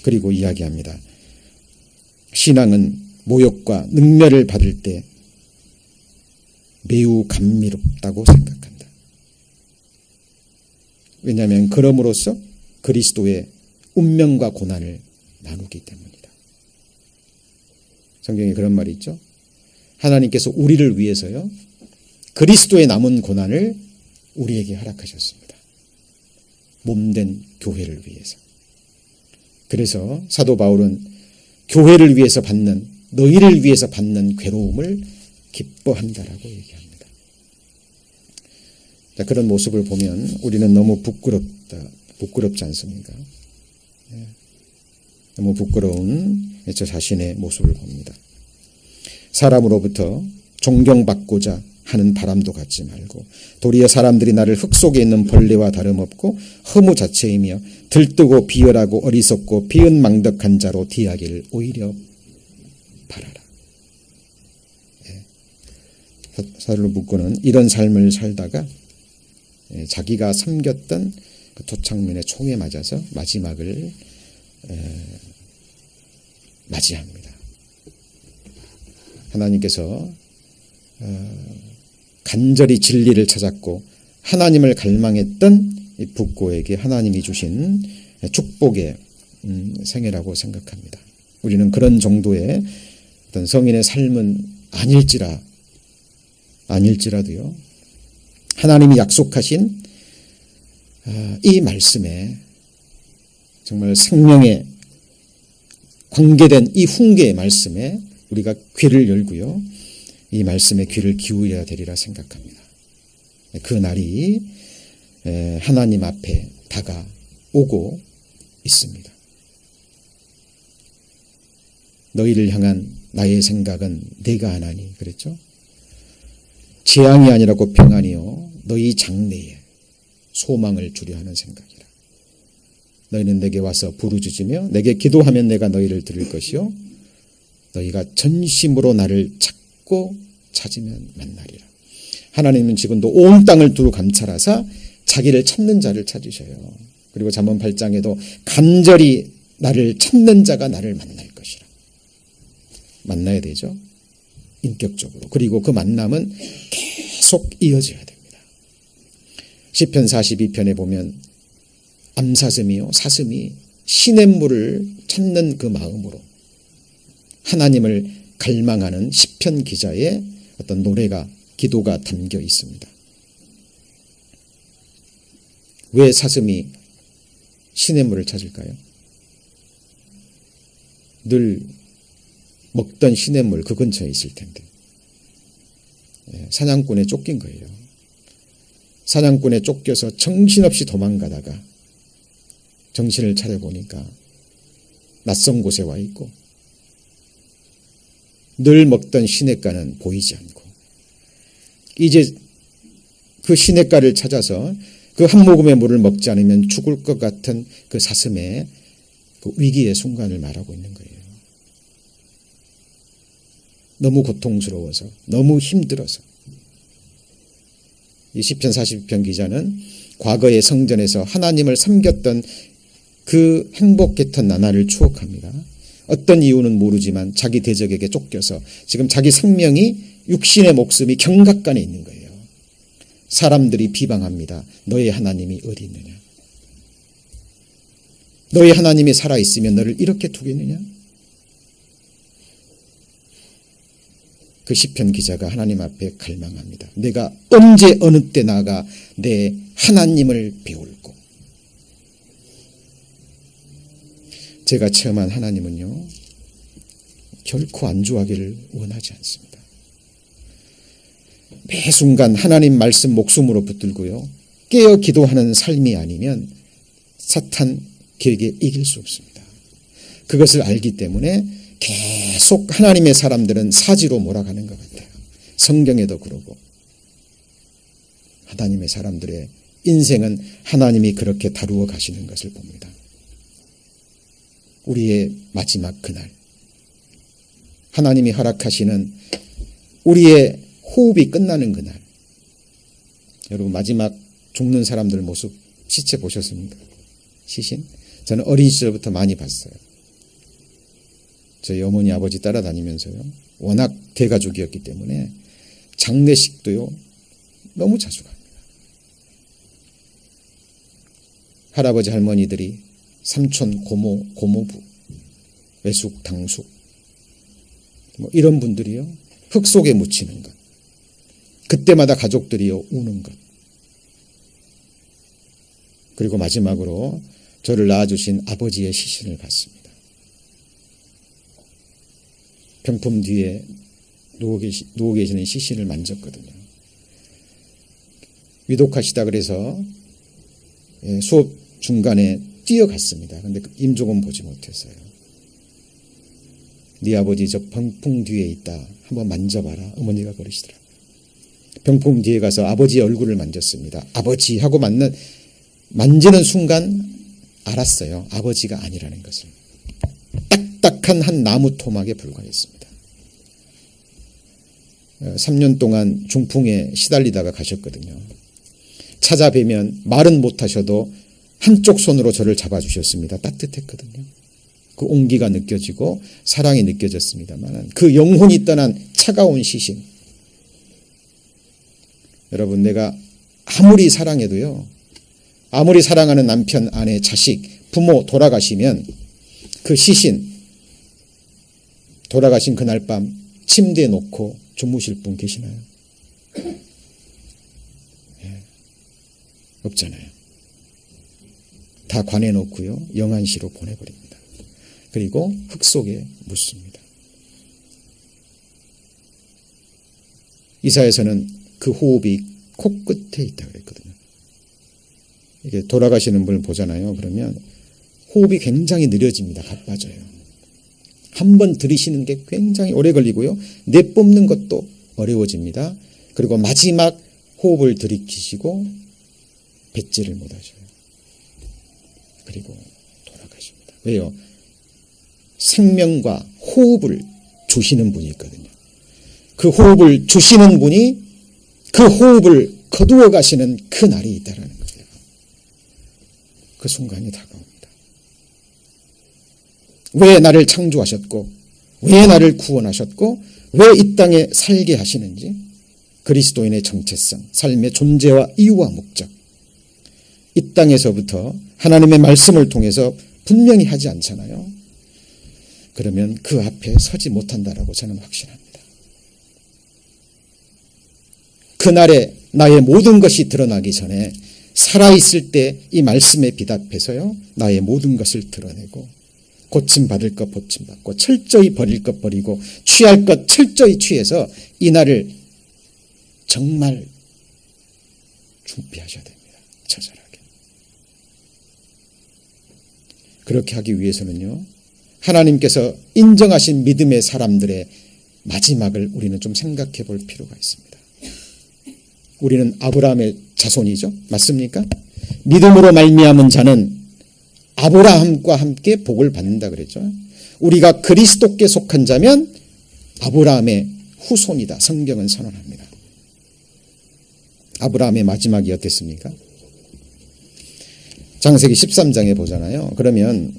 Speaker 1: 그리고 이야기합니다. 신앙은 모욕과 능멸을 받을 때 매우 감미롭다고 생각한다. 왜냐하면 그럼으로써 그리스도의 운명과 고난을 나누기 때문이다. 성경에 그런 말이 있죠. 하나님께서 우리를 위해서요. 그리스도의 남은 고난을 우리에게 허락하셨습니다. 몸된 교회를 위해서. 그래서 사도 바울은 교회를 위해서 받는 너희를 위해서 받는 괴로움을 기뻐한다라고 얘기합니다. 자, 그런 모습을 보면 우리는 너무 부끄럽지 않습니까? 너무 부끄러운 저 자신의 모습을 봅니다. 사람으로부터 존경받고자 하는 바람도 갖지 말고 도리어 사람들이 나를 흙 속에 있는 벌레와 다름없고 허무 자체이며 들뜨고 비열하고 어리석고 비은망덕한 자로 대하기를 오히려 바라라. 샤를르 북고는 이런 삶을 살다가 자기가 섬겼던 그 토착민의 총에 맞아서 마지막을 맞이합니다. 하나님께서 간절히 진리를 찾았고 하나님을 갈망했던 이 북고에게 하나님이 주신 축복의 생애라고 생각합니다. 우리는 그런 정도의 어떤 성인의 삶은 아닐지라도요. 하나님이 약속하신 이 말씀에 정말 생명에 관계된 이 훈계의 말씀에 우리가 귀를 열고요. 이 말씀에 귀를 기울여야 되리라 생각합니다. 그 날이 하나님 앞에 다가오고 있습니다. 너희를 향한 나의 생각은 내가 하나니 그랬죠? 재앙이 아니라고 평안이요 너희 장래에 소망을 주려 하는 생각이라. 너희는 내게 와서 부르짖으며 내게 기도하면 내가 너희를 들을 것이요 너희가 전심으로 나를 찾고 찾으면 만나리라. 하나님은 지금도 온 땅을 두루 감찰하사 자기를 찾는 자를 찾으셔요. 그리고 잠언 8장에도 간절히 나를 찾는 자가 나를 만날 것이라. 만나야 되죠. 인격적으로. 그리고 그 만남은 계속 이어져야 됩니다. 시편 42편에 보면 암사슴이요 사슴이 시냇물을 찾는 그 마음으로 하나님을 갈망하는 시편 기자의 어떤 노래가 기도가 담겨 있습니다. 왜 사슴이 시냇물을 찾을까요? 늘 먹던 시냇물 그 근처에 있을 텐데 사냥꾼에 쫓긴 거예요. 사냥꾼에 쫓겨서 정신없이 도망가다가 정신을 차려보니까 낯선 곳에 와 있고 늘 먹던 시냇가는 보이지 않고 이제 그 시냇가를 찾아서 그 한 모금의 물을 먹지 않으면 죽을 것 같은 그 사슴의 그 위기의 순간을 말하고 있는 거예요. 너무 고통스러워서 너무 힘들어서. 이 시편 40편 기자는 과거의 성전에서 하나님을 섬겼던 그 행복했던 나날을 추억합니다. 어떤 이유는 모르지만 자기 대적에게 쫓겨서 지금 자기 생명이 육신의 목숨이 경각간에 있는 거예요. 사람들이 비방합니다. 너의 하나님이 어디 있느냐? 너의 하나님이 살아있으면 너를 이렇게 두겠느냐? 그 시편 기자가 하나님 앞에 갈망합니다. 내가 언제 어느 때 나아가 내 하나님을 배울고. 제가 체험한 하나님은요 결코 안주하기를 원하지 않습니다. 매 순간 하나님 말씀 목숨으로 붙들고요 깨어 기도하는 삶이 아니면 사탄 계획에 이길 수 없습니다. 그것을 알기 때문에 계속 하나님의 사람들은 사지로 몰아가는 것 같아요. 성경에도 그러고 하나님의 사람들의 인생은 하나님이 그렇게 다루어 가시는 것을 봅니다. 우리의 마지막 그날 하나님이 허락하시는 우리의 호흡이 끝나는 그날 여러분 마지막 죽는 사람들 모습 시체 보셨습니까? 시신? 저는 어린 시절부터 많이 봤어요. 저희 어머니 아버지 따라다니면서요 워낙 대가족이었기 때문에 장례식도요 너무 자주 갑니다. 할아버지 할머니들이 삼촌 고모 고모부 외숙 당숙 뭐 이런 분들이요 흙 속에 묻히는 것 그때마다 가족들이요 우는 것 그리고 마지막으로 저를 낳아주신 아버지의 시신을 봤습니다. 병품 뒤에 누워 계시는 시신을 만졌거든요. 위독하시다 그래서 수업 중간에 뛰어갔습니다. 그런데 임종은 보지 못했어요. 네 아버지 저 병풍 뒤에 있다. 한번 만져봐라. 어머니가 그러시더라고요. 병풍 뒤에 가서 아버지의 얼굴을 만졌습니다. 아버지 하고 만지는 순간 알았어요. 아버지가 아니라는 것을. 딱딱한 한 나무 토막에 불과했습니다. 3년 동안 중풍에 시달리다가 가셨거든요. 찾아뵈면 말은 못하셔도 한쪽 손으로 저를 잡아주셨습니다. 따뜻했거든요. 그 온기가 느껴지고 사랑이 느껴졌습니다만 그 영혼이 떠난 차가운 시신. 여러분 내가 아무리 사랑해도요. 아무리 사랑하는 남편, 아내, 자식, 부모 돌아가시면 그 시신 돌아가신 그날 밤 침대에 놓고 주무실 분 계시나요? 예, 없잖아요. 다 관해놓고요. 영안시로 보내버립니다. 그리고 흙 속에 묻습니다. 이사야서는 그 호흡이 코끝에 있다 그랬거든요. 이게 돌아가시는 분을 보잖아요. 그러면 호흡이 굉장히 느려집니다. 가빠져요. 한 번 들이쉬는 게 굉장히 오래 걸리고요. 내뿜는 것도 어려워집니다. 그리고 마지막 호흡을 들이키시고 뱉지를 못하셔요. 그리고 돌아가십니다. 왜요? 생명과 호흡을 주시는 분이 있거든요. 그 호흡을 주시는 분이 그 호흡을 거두어 가시는 그 날이 있다라는 거예요. 그 순간이 다가옵니다. 왜 나를 창조하셨고, 왜 나를 구원하셨고, 왜 이 땅에 살게 하시는지, 그리스도인의 정체성, 삶의 존재와 이유와 목적, 이 땅에서부터 하나님의 말씀을 통해서 분명히 하지 않잖아요. 그러면 그 앞에 서지 못한다라고 저는 확신합니다. 그날에 나의 모든 것이 드러나기 전에 살아있을 때 이 말씀에 비답해서요, 나의 모든 것을 드러내고 고침받을 것 고침받고 철저히 버릴 것 버리고 취할 것 철저히 취해서 이 날을 정말 준비하셔야 됩니다. 처절하게. 그렇게 하기 위해서는요, 하나님께서 인정하신 믿음의 사람들의 마지막을 우리는 좀 생각해 볼 필요가 있습니다. 우리는 아브라함의 자손이죠. 맞습니까? 믿음으로 말미암은 자는 아브라함과 함께 복을 받는다 그랬죠. 우리가 그리스도께 속한 자면 아브라함의 후손이다. 성경은 선언합니다. 아브라함의 마지막이 어땠습니까? 창세기 13장에 보잖아요. 그러면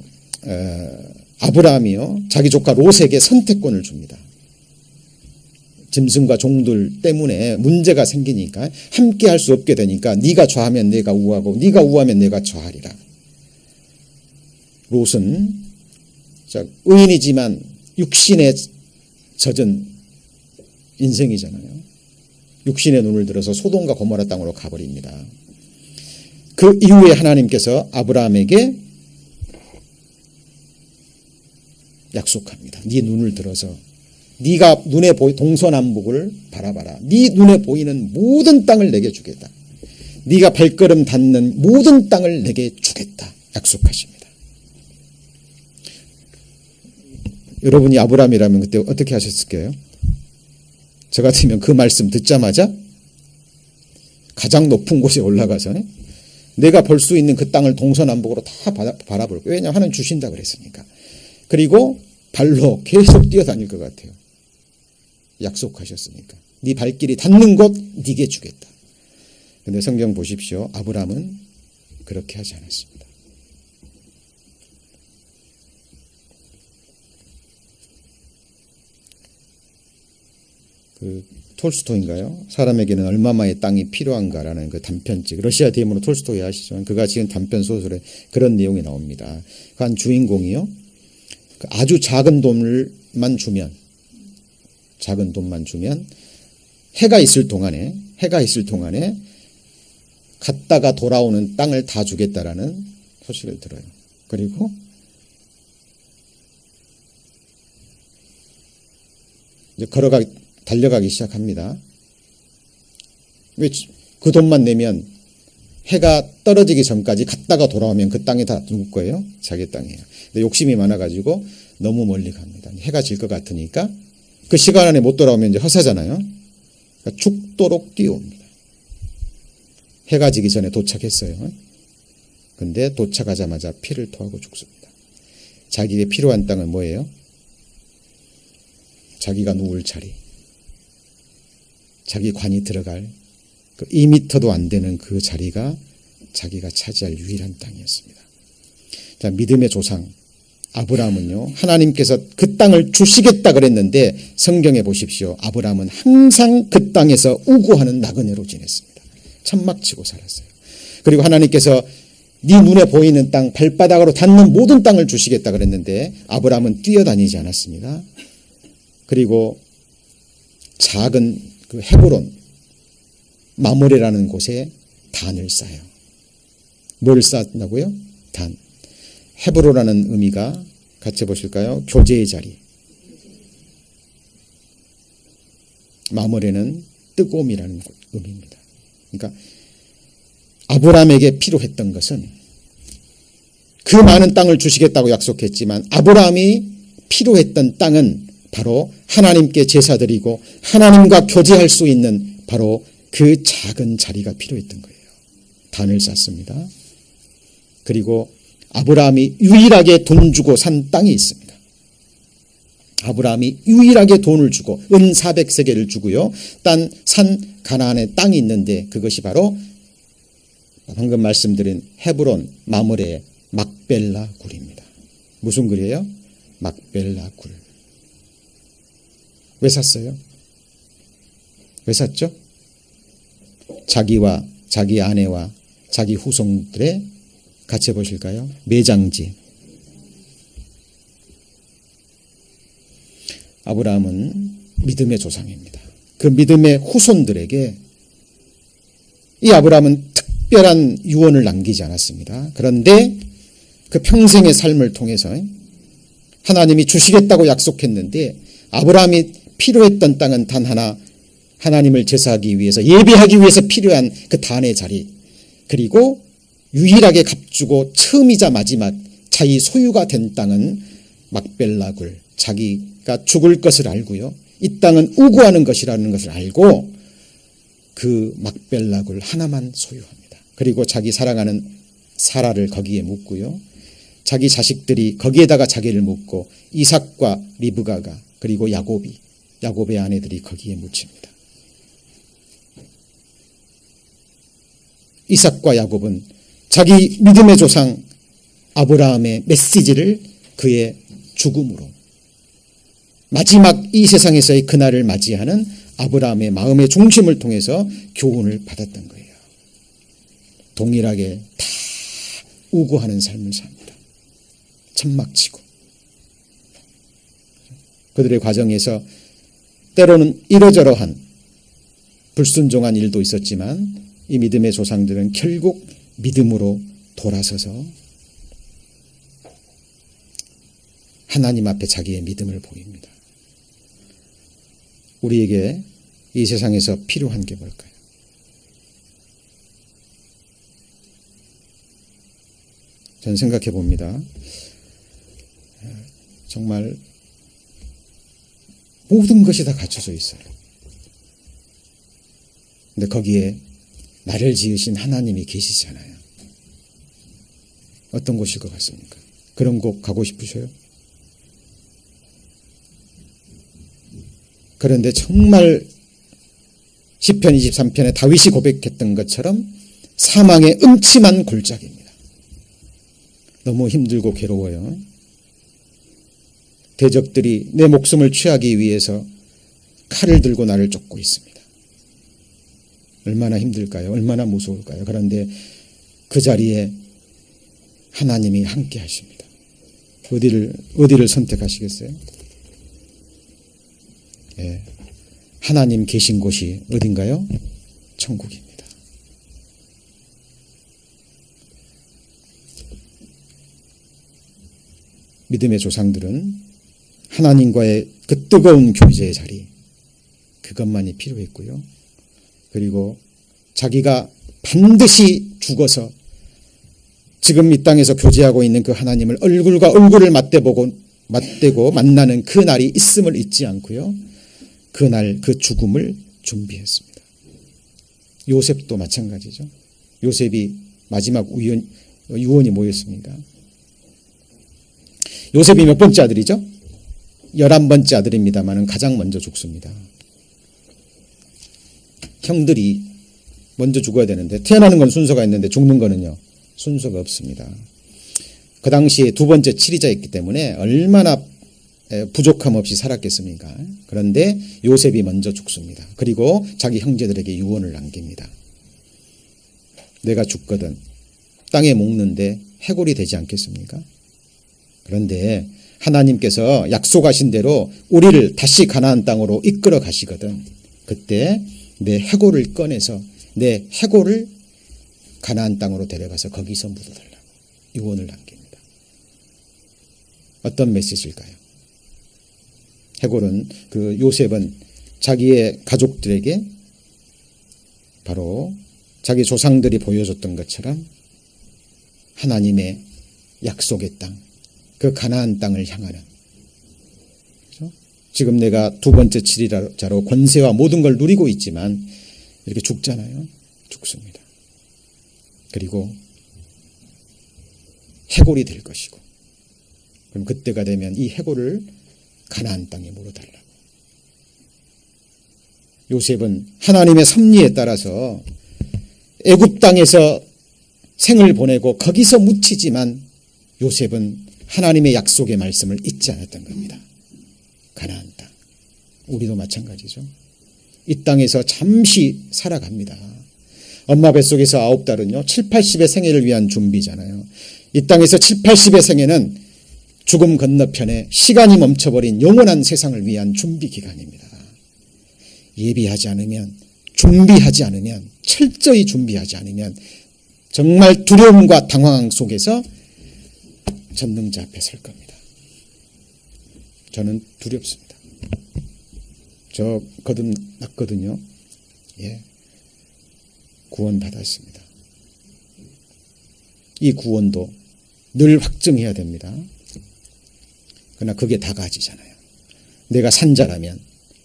Speaker 1: 아브라함이요, 자기 조카 롯에게 선택권을 줍니다. 짐승과 종들 때문에 문제가 생기니까 함께 할 수 없게 되니까 네가 좌하면 내가 우하고 네가 우하면 내가 좌하리라. 롯은 의인이지만 육신에 젖은 인생이잖아요. 육신의 눈을 들어서 소돔과 고모라 땅으로 가버립니다. 그 이후에 하나님께서 아브라함에게 약속합니다. 네 눈을 들어서 네가 눈에 동서남북을 바라봐라. 네 눈에 보이는 모든 땅을 내게 주겠다. 네가 발걸음 닿는 모든 땅을 내게 주겠다. 약속하십니다. 여러분이 아브라함이라면 그때 어떻게 하셨을까요? 저 같으면 그 말씀 듣자마자 가장 높은 곳에 올라가서 내가 볼 수 있는 그 땅을 동서남북으로 다 바라볼 거예요. 왜냐하면 하나님 주신다 그랬으니까. 그리고 발로 계속 뛰어다닐 것 같아요. 약속하셨으니까. 네 발길이 닿는 곳 네게 주겠다. 그런데 성경 보십시오. 아브라함은 그렇게 하지 않았습니다. 그 톨스토이인가요? 사람에게는 얼마만의 땅이 필요한가라는 그 단편집, 러시아 대문호 톨스토이 아시죠? 그가 지은 단편 소설에 그런 내용이 나옵니다. 그 한 주인공이요, 아주 작은 돈만 주면 해가 있을 동안에 갔다가 돌아오는 땅을 다 주겠다라는 소식을 들어요. 그리고 이제 달려가기 시작합니다. 왜 그 돈만 내면 해가 떨어지기 전까지 갔다가 돌아오면 그 땅이 다 누구 거예요? 자기 땅이에요. 근데 욕심이 많아가지고 너무 멀리 갑니다. 해가 질 것 같으니까 그 시간 안에 못 돌아오면 이제 허사잖아요. 그러니까 죽도록 뛰어옵니다. 해가 지기 전에 도착했어요. 근데 도착하자마자 피를 토하고 죽습니다. 자기에게 필요한 땅은 뭐예요? 자기가 누울 자리, 자기 관이 들어갈 그 2미터도 안 되는 그 자리가 자기가 차지할 유일한 땅이었습니다. 자, 믿음의 조상 아브라함은요, 하나님께서 그 땅을 주시겠다 그랬는데 성경에 보십시오. 아브라함은 항상 그 땅에서 우고하는 나그네로 지냈습니다. 천막치고 살았어요. 그리고 하나님께서 네 눈에 보이는 땅, 발바닥으로 닿는 모든 땅을 주시겠다 그랬는데 아브라함은 뛰어다니지 않았습니다. 그리고 작은 그 헤브론 마모레라는 곳에 단을 쌓아요. 뭘 쌓는다고요? 단. 헤브론이라는 의미가 같이 보실까요? 교제의 자리. 마모레는 뜨거움이라는 의미입니다. 그러니까 아브라함에게 필요했던 것은 그 많은 땅을 주시겠다고 약속했지만 아브라함이 필요했던 땅은 바로 하나님께 제사드리고 하나님과 교제할 수 있는 바로 그 작은 자리가 필요했던 거예요. 단을 쌓습니다. 그리고 아브라함이 유일하게 돈 주고 산 땅이 있습니다. 아브라함이 유일하게 돈을 주고 은 400세겔을 주고요. 산 가나안에 땅이 있는데 그것이 바로 방금 말씀드린 헤브론 마므레의 막벨라 굴입니다. 무슨 굴이에요? 막벨라 굴. 왜 샀어요? 왜 샀죠? 자기와 자기 아내와 자기 후손들의 같이 해보실까요? 매장지. 아브라함은 믿음의 조상입니다. 그 믿음의 후손들에게 이 아브라함은 특별한 유언을 남기지 않았습니다. 그런데 그 평생의 삶을 통해서 하나님이 주시겠다고 약속했는데 아브라함이 필요했던 땅은 단 하나, 하나님을 제사하기 위해서 예배하기 위해서 필요한 그 단의 자리, 그리고 유일하게 값주고 처음이자 마지막 자기 소유가 된 땅은 막벨라굴, 자기가 죽을 것을 알고요. 이 땅은 우고하는 것이라는 것을 알고 그 막벨라굴 하나만 소유합니다. 그리고 자기 사랑하는 사라를 거기에 묻고요. 자기 자식들이 거기에다가 자기를 묻고 이삭과 리브가가 그리고 야곱의 아내들이 거기에 묻힙니다. 이삭과 야곱은 자기 믿음의 조상 아브라함의 메시지를 그의 죽음으로 마지막 이 세상에서의 그날을 맞이하는 아브라함의 마음의 중심을 통해서 교훈을 받았던 거예요. 동일하게 다 우고하는 삶을 삽니다. 천막치고. 그들의 과정에서 때로는 이러저러한 불순종한 일도 있었지만 이 믿음의 조상들은 결국 믿음으로 돌아서서 하나님 앞에 자기의 믿음을 보입니다. 우리에게 이 세상에서 필요한 게 뭘까요? 저는 생각해 봅니다. 정말 모든 것이 다 갖춰져 있어요. 근데 거기에 나를 지으신 하나님이 계시잖아요. 어떤 곳일 것 같습니까? 그런 곳 가고 싶으셔요? 그런데 정말 시편 23편에 다윗이 고백했던 것처럼 사망의 음침한 골짜기입니다. 너무 힘들고 괴로워요. 대적들이 내 목숨을 취하기 위해서 칼을 들고 나를 쫓고 있습니다. 얼마나 힘들까요? 얼마나 무서울까요? 그런데 그 자리에 하나님이 함께 하십니다. 어디를 선택하시겠어요? 예, 하나님 계신 곳이 어딘가요? 천국입니다. 믿음의 조상들은 하나님과의 그 뜨거운 교제의 자리, 그것만이 필요했고요. 그리고 자기가 반드시 죽어서 지금 이 땅에서 교제하고 있는 그 하나님을 얼굴과 얼굴을 맞대고 만나는 그 날이 있음을 잊지 않고요. 그날 그 죽음을 준비했습니다. 요셉도 마찬가지죠. 요셉이 마지막 유언이 뭐였습니까? 요셉이 몇 번째 아들이죠? 11번째 아들입니다만 가장 먼저 죽습니다. 형들이 먼저 죽어야 되는데 태어나는 건 순서가 있는데 죽는 거는요 순서가 없습니다. 그 당시에 두 번째 치리자였기 때문에 얼마나 부족함 없이 살았겠습니까? 그런데 요셉이 먼저 죽습니다. 그리고 자기 형제들에게 유언을 남깁니다. 내가 죽거든 땅에 묵는데 해골이 되지 않겠습니까? 그런데 하나님께서 약속하신 대로 우리를 다시 가나안 땅으로 이끌어 가시거든. 그때 내 해골을 꺼내서 내 해골을 가나안 땅으로 데려가서 거기서 묻어달라고 유언을 남깁니다. 어떤 메시지일까요? 해골은 요셉은 자기의 가족들에게 바로 자기 조상들이 보여줬던 것처럼 하나님의 약속의 땅, 그 가나안 땅을 향하는, 그렇죠? 지금 내가 두 번째 치리자로 권세와 모든 걸 누리고 있지만 이렇게 죽잖아요. 죽습니다. 그리고 해골이 될 것이고, 그럼 그때가 되면 이 해골을 가나안 땅에 물어달라고. 요셉은 하나님의 섭리에 따라서 애굽 땅에서 생을 보내고 거기서 묻히지만 요셉은 하나님의 약속의 말씀을 잊지 않았던 겁니다. 가나안 땅. 우리도 마찬가지죠. 이 땅에서 잠시 살아갑니다. 엄마 뱃속에서 9달은요 7, 80의 생애를 위한 준비잖아요. 이 땅에서 7, 80의 생애는 죽음 건너편에 시간이 멈춰버린 영원한 세상을 위한 준비 기간입니다. 예비하지 않으면, 준비하지 않으면, 철저히 준비하지 않으면 정말 두려움과 당황 속에서 전능자 앞에 설 겁니다. 저는 두렵습니다. 저 거듭났거든요. 예, 구원받았습니다. 이 구원도 늘 확증해야 됩니다. 그러나 그게 다 가지잖아요. 내가 산자라면,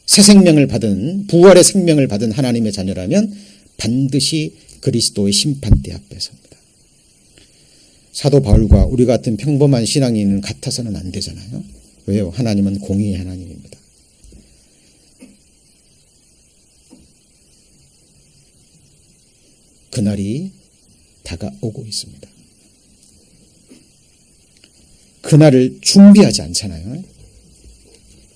Speaker 1: 새 생명을 받은, 부활의 생명을 받은 하나님의 자녀라면 반드시 그리스도의 심판대 앞에 섭니다. 사도 바울과 우리 같은 평범한 신앙인은 같아서는 안 되잖아요. 왜요? 하나님은 공의의 하나님입니다. 그날이 다가오고 있습니다. 그날을 준비하지 않잖아요.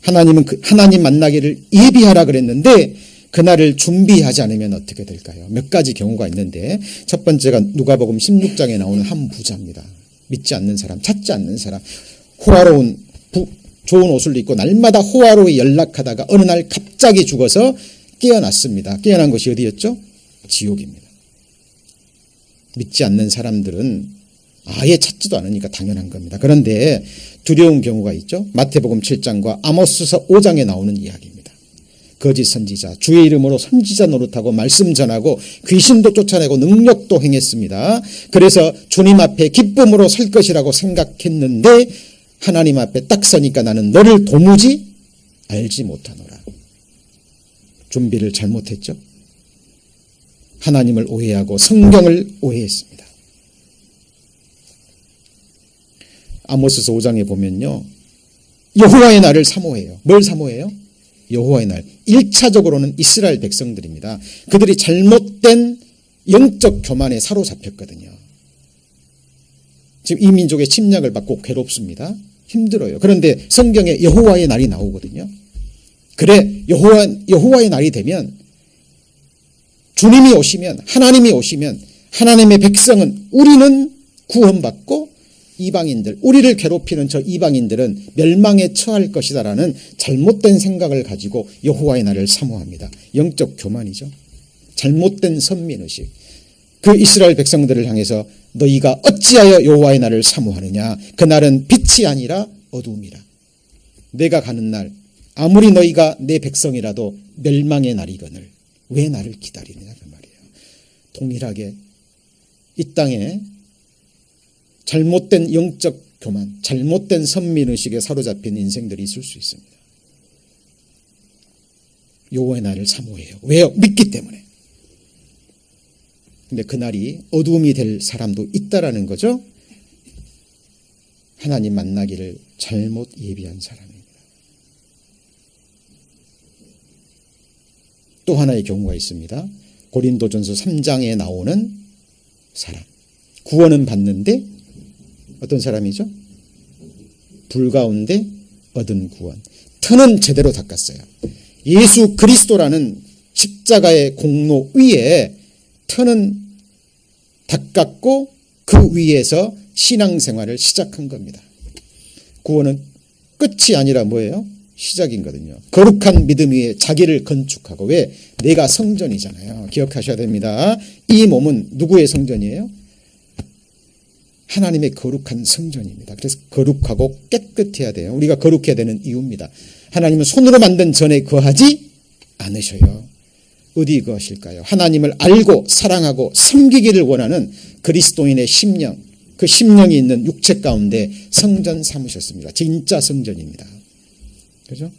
Speaker 1: 하나님은 하나님 만나기를 예비하라 그랬는데 그날을 준비하지 않으면 어떻게 될까요? 몇 가지 경우가 있는데 첫 번째가 누가복음 16장에 나오는 한 부자입니다. 믿지 않는 사람, 찾지 않는 사람, 호화로운 좋은 옷을 입고 날마다 호화로이 연락하다가 어느 날 갑자기 죽어서 깨어났습니다. 깨어난 것이 어디였죠? 지옥입니다. 믿지 않는 사람들은 아예 찾지도 않으니까 당연한 겁니다. 그런데 두려운 경우가 있죠. 마태복음 7장과 아모스서 5장에 나오는 이야기입니다. 거짓 선지자, 주의 이름으로 선지자 노릇하고 말씀 전하고 귀신도 쫓아내고 능력도 행했습니다. 그래서 주님 앞에 기쁨으로 설 것이라고 생각했는데 하나님 앞에 딱 서니까 나는 너를 도무지 알지 못하노라. 준비를 잘못했죠. 하나님을 오해하고 성경을 오해했습니다. 아모스서 5장에 보면요, 여호와의 날을 사모해요. 뭘 사모해요? 여호와의 날. 1차적으로는 이스라엘 백성들입니다. 그들이 잘못된 영적 교만에 사로잡혔거든요. 지금 이 민족의 침략을 받고 괴롭습니다. 힘들어요. 그런데 성경에 여호와의 날이 나오거든요. 그래, 여호와의 날이 되면, 주님이 오시면, 하나님이 오시면 하나님의 백성은, 우리는 구원받고 이방인들, 우리를 괴롭히는 저 이방인들은 멸망에 처할 것이다라는 잘못된 생각을 가지고 여호와의 날을 사모합니다. 영적 교만이죠. 잘못된 선민의식. 그 이스라엘 백성들을 향해서 너희가 어찌하여 여호와의 날을 사모하느냐. 그 날은 빛이 아니라 어두움이라. 내가 가는 날, 아무리 너희가 내 백성이라도 멸망의 날이거늘 왜 나를 기다리느냐 그 말이에요. 동일하게 이 땅에 잘못된 영적 교만, 잘못된 선민의식에 사로잡힌 인생들이 있을 수 있습니다. 여호와의 날을 사모해요. 왜요? 믿기 때문에. 근데 그날이 어두움이 될 사람도 있다라는 거죠. 하나님 만나기를 잘못 예비한 사람입니다. 또 하나의 경우가 있습니다. 고린도전서 3장에 나오는 사람. 구원은 받는데 어떤 사람이죠? 불 가운데 얻은 구원. 터는 제대로 닦았어요. 예수 그리스도라는 십자가의 공로 위에 터는 닦았고 그 위에서 신앙생활을 시작한 겁니다. 구원은 끝이 아니라 뭐예요? 시작이거든요. 거룩한 믿음 위에 자기를 건축하고. 왜? 내가 성전이잖아요. 기억하셔야 됩니다. 이 몸은 누구의 성전이에요? 하나님의 거룩한 성전입니다. 그래서 거룩하고 깨끗해야 돼요. 우리가 거룩해야 되는 이유입니다. 하나님은 손으로 만든 전에 거하지 않으셔요. 어디 거하실까요? 하나님을 알고 사랑하고 섬기기를 원하는 그리스도인의 심령, 그 심령이 있는 육체 가운데 성전 삼으셨습니다. 진짜 성전입니다. 그죠?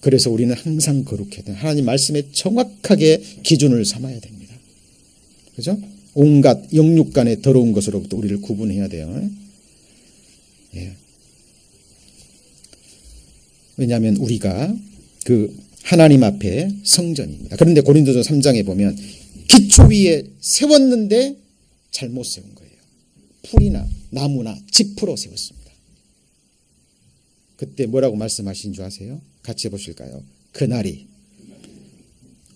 Speaker 1: 그래서 우리는 항상 거룩해야 돼요. 하나님 말씀에 정확하게 기준을 삼아야 됩니다. 그죠? 온갖 영육 간의 더러운 것으로부터 우리를 구분해야 돼요. 예. 왜냐하면 우리가 그 하나님 앞에 성전입니다. 그런데 고린도전서 3장에 보면 기초 위에 세웠는데 잘못 세운 거예요. 풀이나 나무나 짚으로 세웠습니다. 그때 뭐라고 말씀하신 줄 아세요? 같이 해보실까요? 그날이.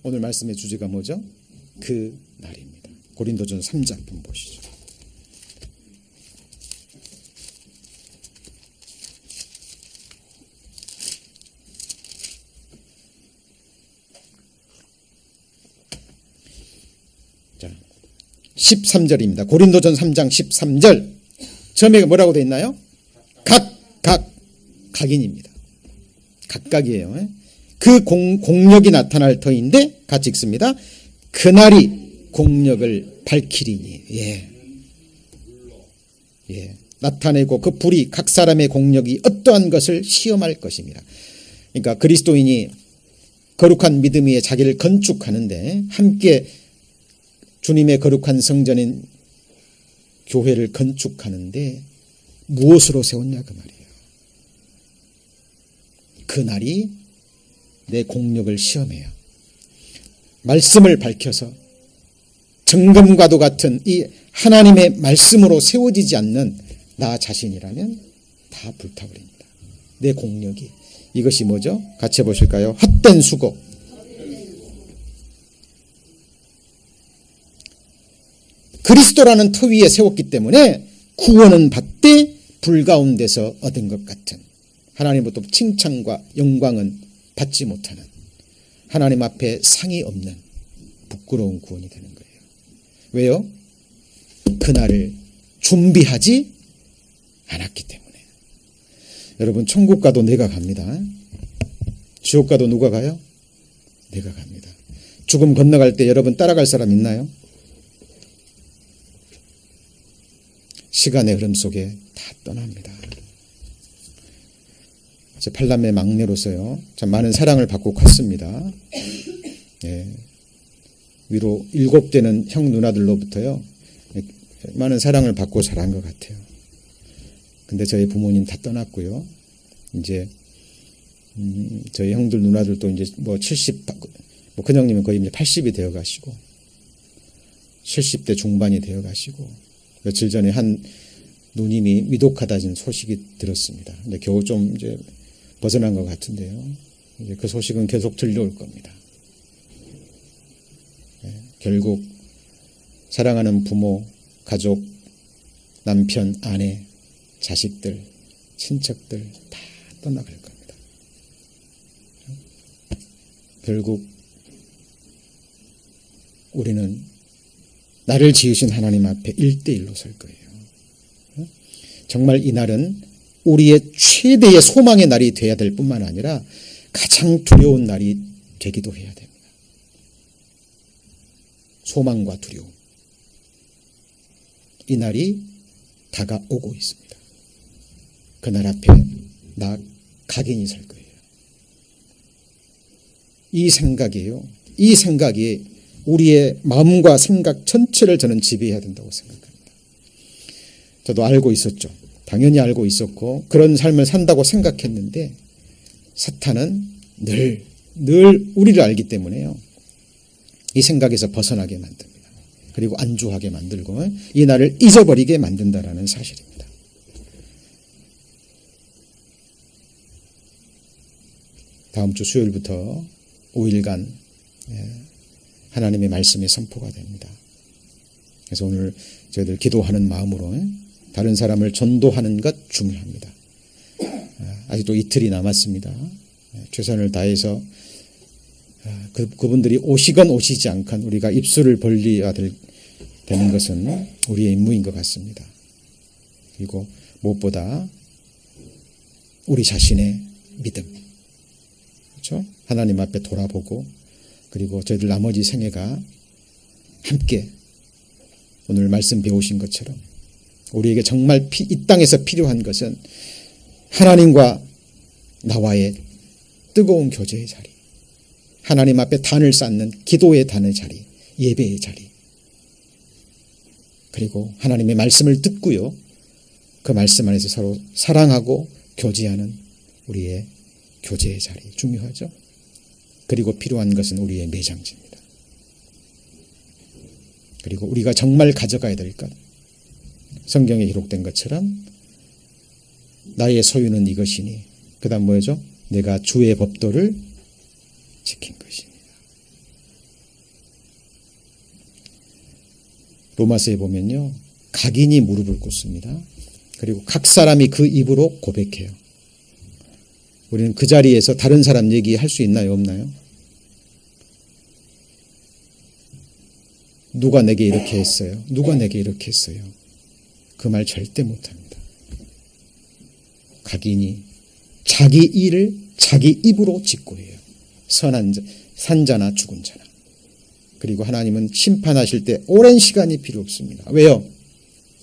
Speaker 1: 오늘 말씀의 주제가 뭐죠? 그 날입니다. 고린도전서 3장 한번 보시죠. 자, 13절입니다. 고린도전 3장 13절. 처음에 뭐라고 되어 있나요? 각인입니다. 각각이에요. 그 공력이 나타날 터인데 같이 읽습니다. 그날이 공력을 밝히리니. 예. 나타내고 그 불이 각 사람의 공력이 어떠한 것을 시험할 것입니다. 그러니까 그리스도인이 거룩한 믿음 위에 자기를 건축하는데 함께 주님의 거룩한 성전인 교회를 건축하는데 무엇으로 세웠냐 그 말이에요. 그날이 내 공력을 시험해요. 말씀을 밝혀서 정금과도 같은 이 하나님의 말씀으로 세워지지 않는 나 자신이라면 다 불타버립니다. 내 공력이. 이것이 뭐죠? 같이 해보실까요? 헛된 수고. 그리스도라는 터 위에 세웠기 때문에 구원은 받되 불 가운데서 얻은 것 같은 하나님으로부터 칭찬과 영광은 받지 못하는 하나님 앞에 상이 없는 부끄러운 구원이 되는 거예요. 왜요? 그날을 준비하지 않았기 때문에. 여러분 천국 가도 내가 갑니다. 지옥 가도 누가 가요? 내가 갑니다. 죽음 건너갈 때 여러분 따라갈 사람 있나요? 시간의 흐름 속에 다 떠납니다. 제 8남매 막내로서요, 참 많은 사랑을 받고 컸습니다. 예. 위로 7대는 형 누나들로부터요, 많은 사랑을 받고 자란 것 같아요. 근데 저희 부모님 다 떠났고요. 이제, 저희 형들 누나들도 이제 뭐 70, 뭐 큰형님은 거의 이제 80이 되어 가시고, 70대 중반이 되어 가시고, 며칠 전에 한 누님이 위독하다는 소식이 들었습니다. 근데 겨우 좀 이제 벗어난 것 같은데요. 이제 그 소식은 계속 들려올 겁니다. 네, 결국 사랑하는 부모, 가족, 남편, 아내, 자식들, 친척들 다 떠나갈 겁니다. 결국 우리는 나를 지으신 하나님 앞에 1대1로 설 거예요. 정말 이 날은 우리의 최대의 소망의 날이 되어야 될 뿐만 아니라 가장 두려운 날이 되기도 해야 됩니다. 소망과 두려움. 이 날이 다가오고 있습니다. 그날 앞에 나 각인이 설 거예요. 이 생각이에요. 이 생각이 우리의 마음과 생각 전체를 저는 지배해야 된다고 생각합니다. 저도 알고 있었죠. 당연히 알고 있었고 그런 삶을 산다고 생각했는데 사탄은 늘 우리를 알기 때문에요. 이 생각에서 벗어나게 만듭니다. 그리고 안주하게 만들고 이 날을 잊어버리게 만든다라는 사실입니다. 다음 주 수요일부터 5일간 하나님의 말씀이 선포가 됩니다. 그래서 오늘 저희들 기도하는 마음으로 다른 사람을 전도하는 것 중요합니다. 아직도 이틀이 남았습니다. 최선을 다해서 그분들이 오시건 오시지 않건 우리가 입술을 벌려야 되는 것은 우리의 임무인 것 같습니다. 그리고 무엇보다 우리 자신의 믿음, 그렇죠? 하나님 앞에 돌아보고 그리고 저희들 나머지 생애가 함께 오늘 말씀 배우신 것처럼 우리에게 정말 이 땅에서 필요한 것은 하나님과 나와의 뜨거운 교제의 자리, 하나님 앞에 단을 쌓는 기도의 단의 자리, 예배의 자리, 그리고 하나님의 말씀을 듣고요, 그 말씀 안에서 서로 사랑하고 교제하는 우리의 교제의 자리 중요하죠. 그리고 필요한 것은 우리의 매장지입니다. 그리고 우리가 정말 가져가야 될 것, 성경에 기록된 것처럼 나의 소유는 이것이니, 그 다음 뭐죠? 내가 주의 법도를 지킨 것입니다. 로마서에 보면요, 각인이 무릎을 꿇습니다. 그리고 각 사람이 그 입으로 고백해요. 우리는 그 자리에서 다른 사람 얘기할 수 있나요, 없나요? 누가 내게 이렇게 했어요? 누가 내게 이렇게 했어요? 그 말 절대 못합니다. 각인이 자기 일을 자기 입으로 짓고 해요. 선한 자, 산자나 죽은 자나. 그리고 하나님은 심판하실 때 오랜 시간이 필요 없습니다. 왜요?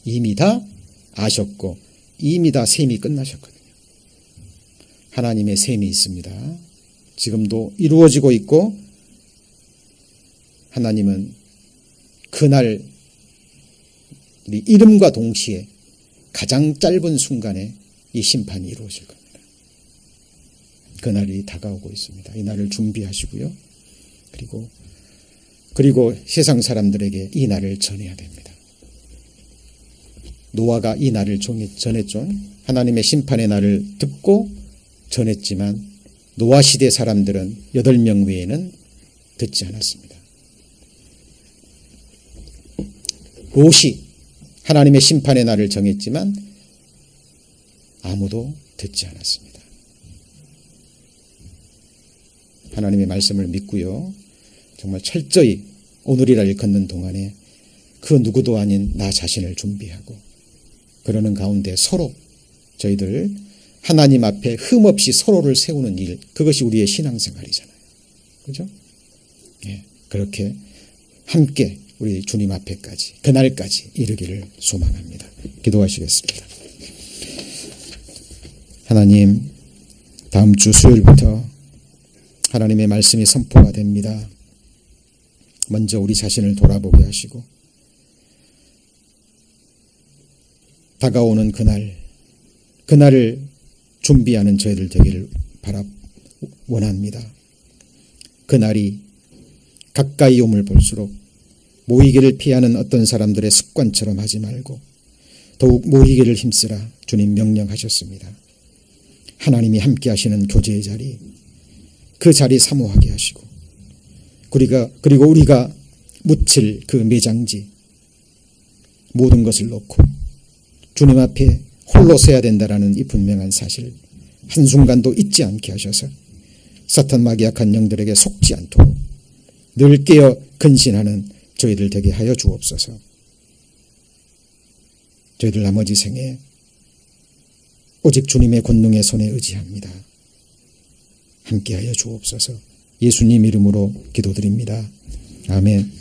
Speaker 1: 이미 다 아셨고 이미 다 셈이 끝나셨거든요. 하나님의 셈이 있습니다. 지금도 이루어지고 있고, 하나님은 그날 이름과 동시에 가장 짧은 순간에 이 심판이 이루어질 겁니다. 그날이 다가오고 있습니다. 이 날을 준비하시고요. 그리고 세상 사람들에게 이 날을 전해야 됩니다. 노아가 이 날을 전했죠. 하나님의 심판의 날을 듣고 전했지만 노아 시대 사람들은 8명 외에는 듣지 않았습니다. 롯이 하나님의 심판의 날을 정했지만 아무도 듣지 않았습니다. 하나님의 말씀을 믿고요, 정말 철저히 오늘이라를 걷는 동안에 그 누구도 아닌 나 자신을 준비하고, 그러는 가운데 서로 저희들 하나님 앞에 흠없이 서로를 세우는 일, 그것이 우리의 신앙생활이잖아요. 그죠? 예, 그렇게 함께 우리 주님 앞에까지, 그날까지 이르기를 소망합니다. 기도하시겠습니다. 하나님, 다음 주 수요일부터 하나님의 말씀이 선포가 됩니다. 먼저 우리 자신을 돌아보게 하시고, 다가오는 그날을 준비하는 저희들 되기를 원합니다. 그날이 가까이 오물 볼수록 모이기를 피하는 어떤 사람들의 습관처럼 하지 말고 더욱 모이기를 힘쓰라 주님 명령하셨습니다. 하나님이 함께 하시는 교제의 자리, 그 자리 사모하게 하시고, 그리고 우리가 묻힐 그 매장지, 모든 것을 놓고 주님 앞에 홀로 서야 된다라는 이 분명한 사실 한순간도 잊지 않게 하셔서 사탄 마귀약한 영들에게 속지 않도록 늘 깨어 근신하는 저희들 되게 하여 주옵소서. 저희들 나머지 생에 오직 주님의 권능의 손에 의지합니다. 함께하여 주옵소서. 예수님 이름으로 기도드립니다. 아멘.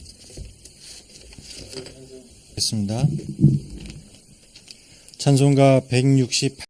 Speaker 2: 찬송가 168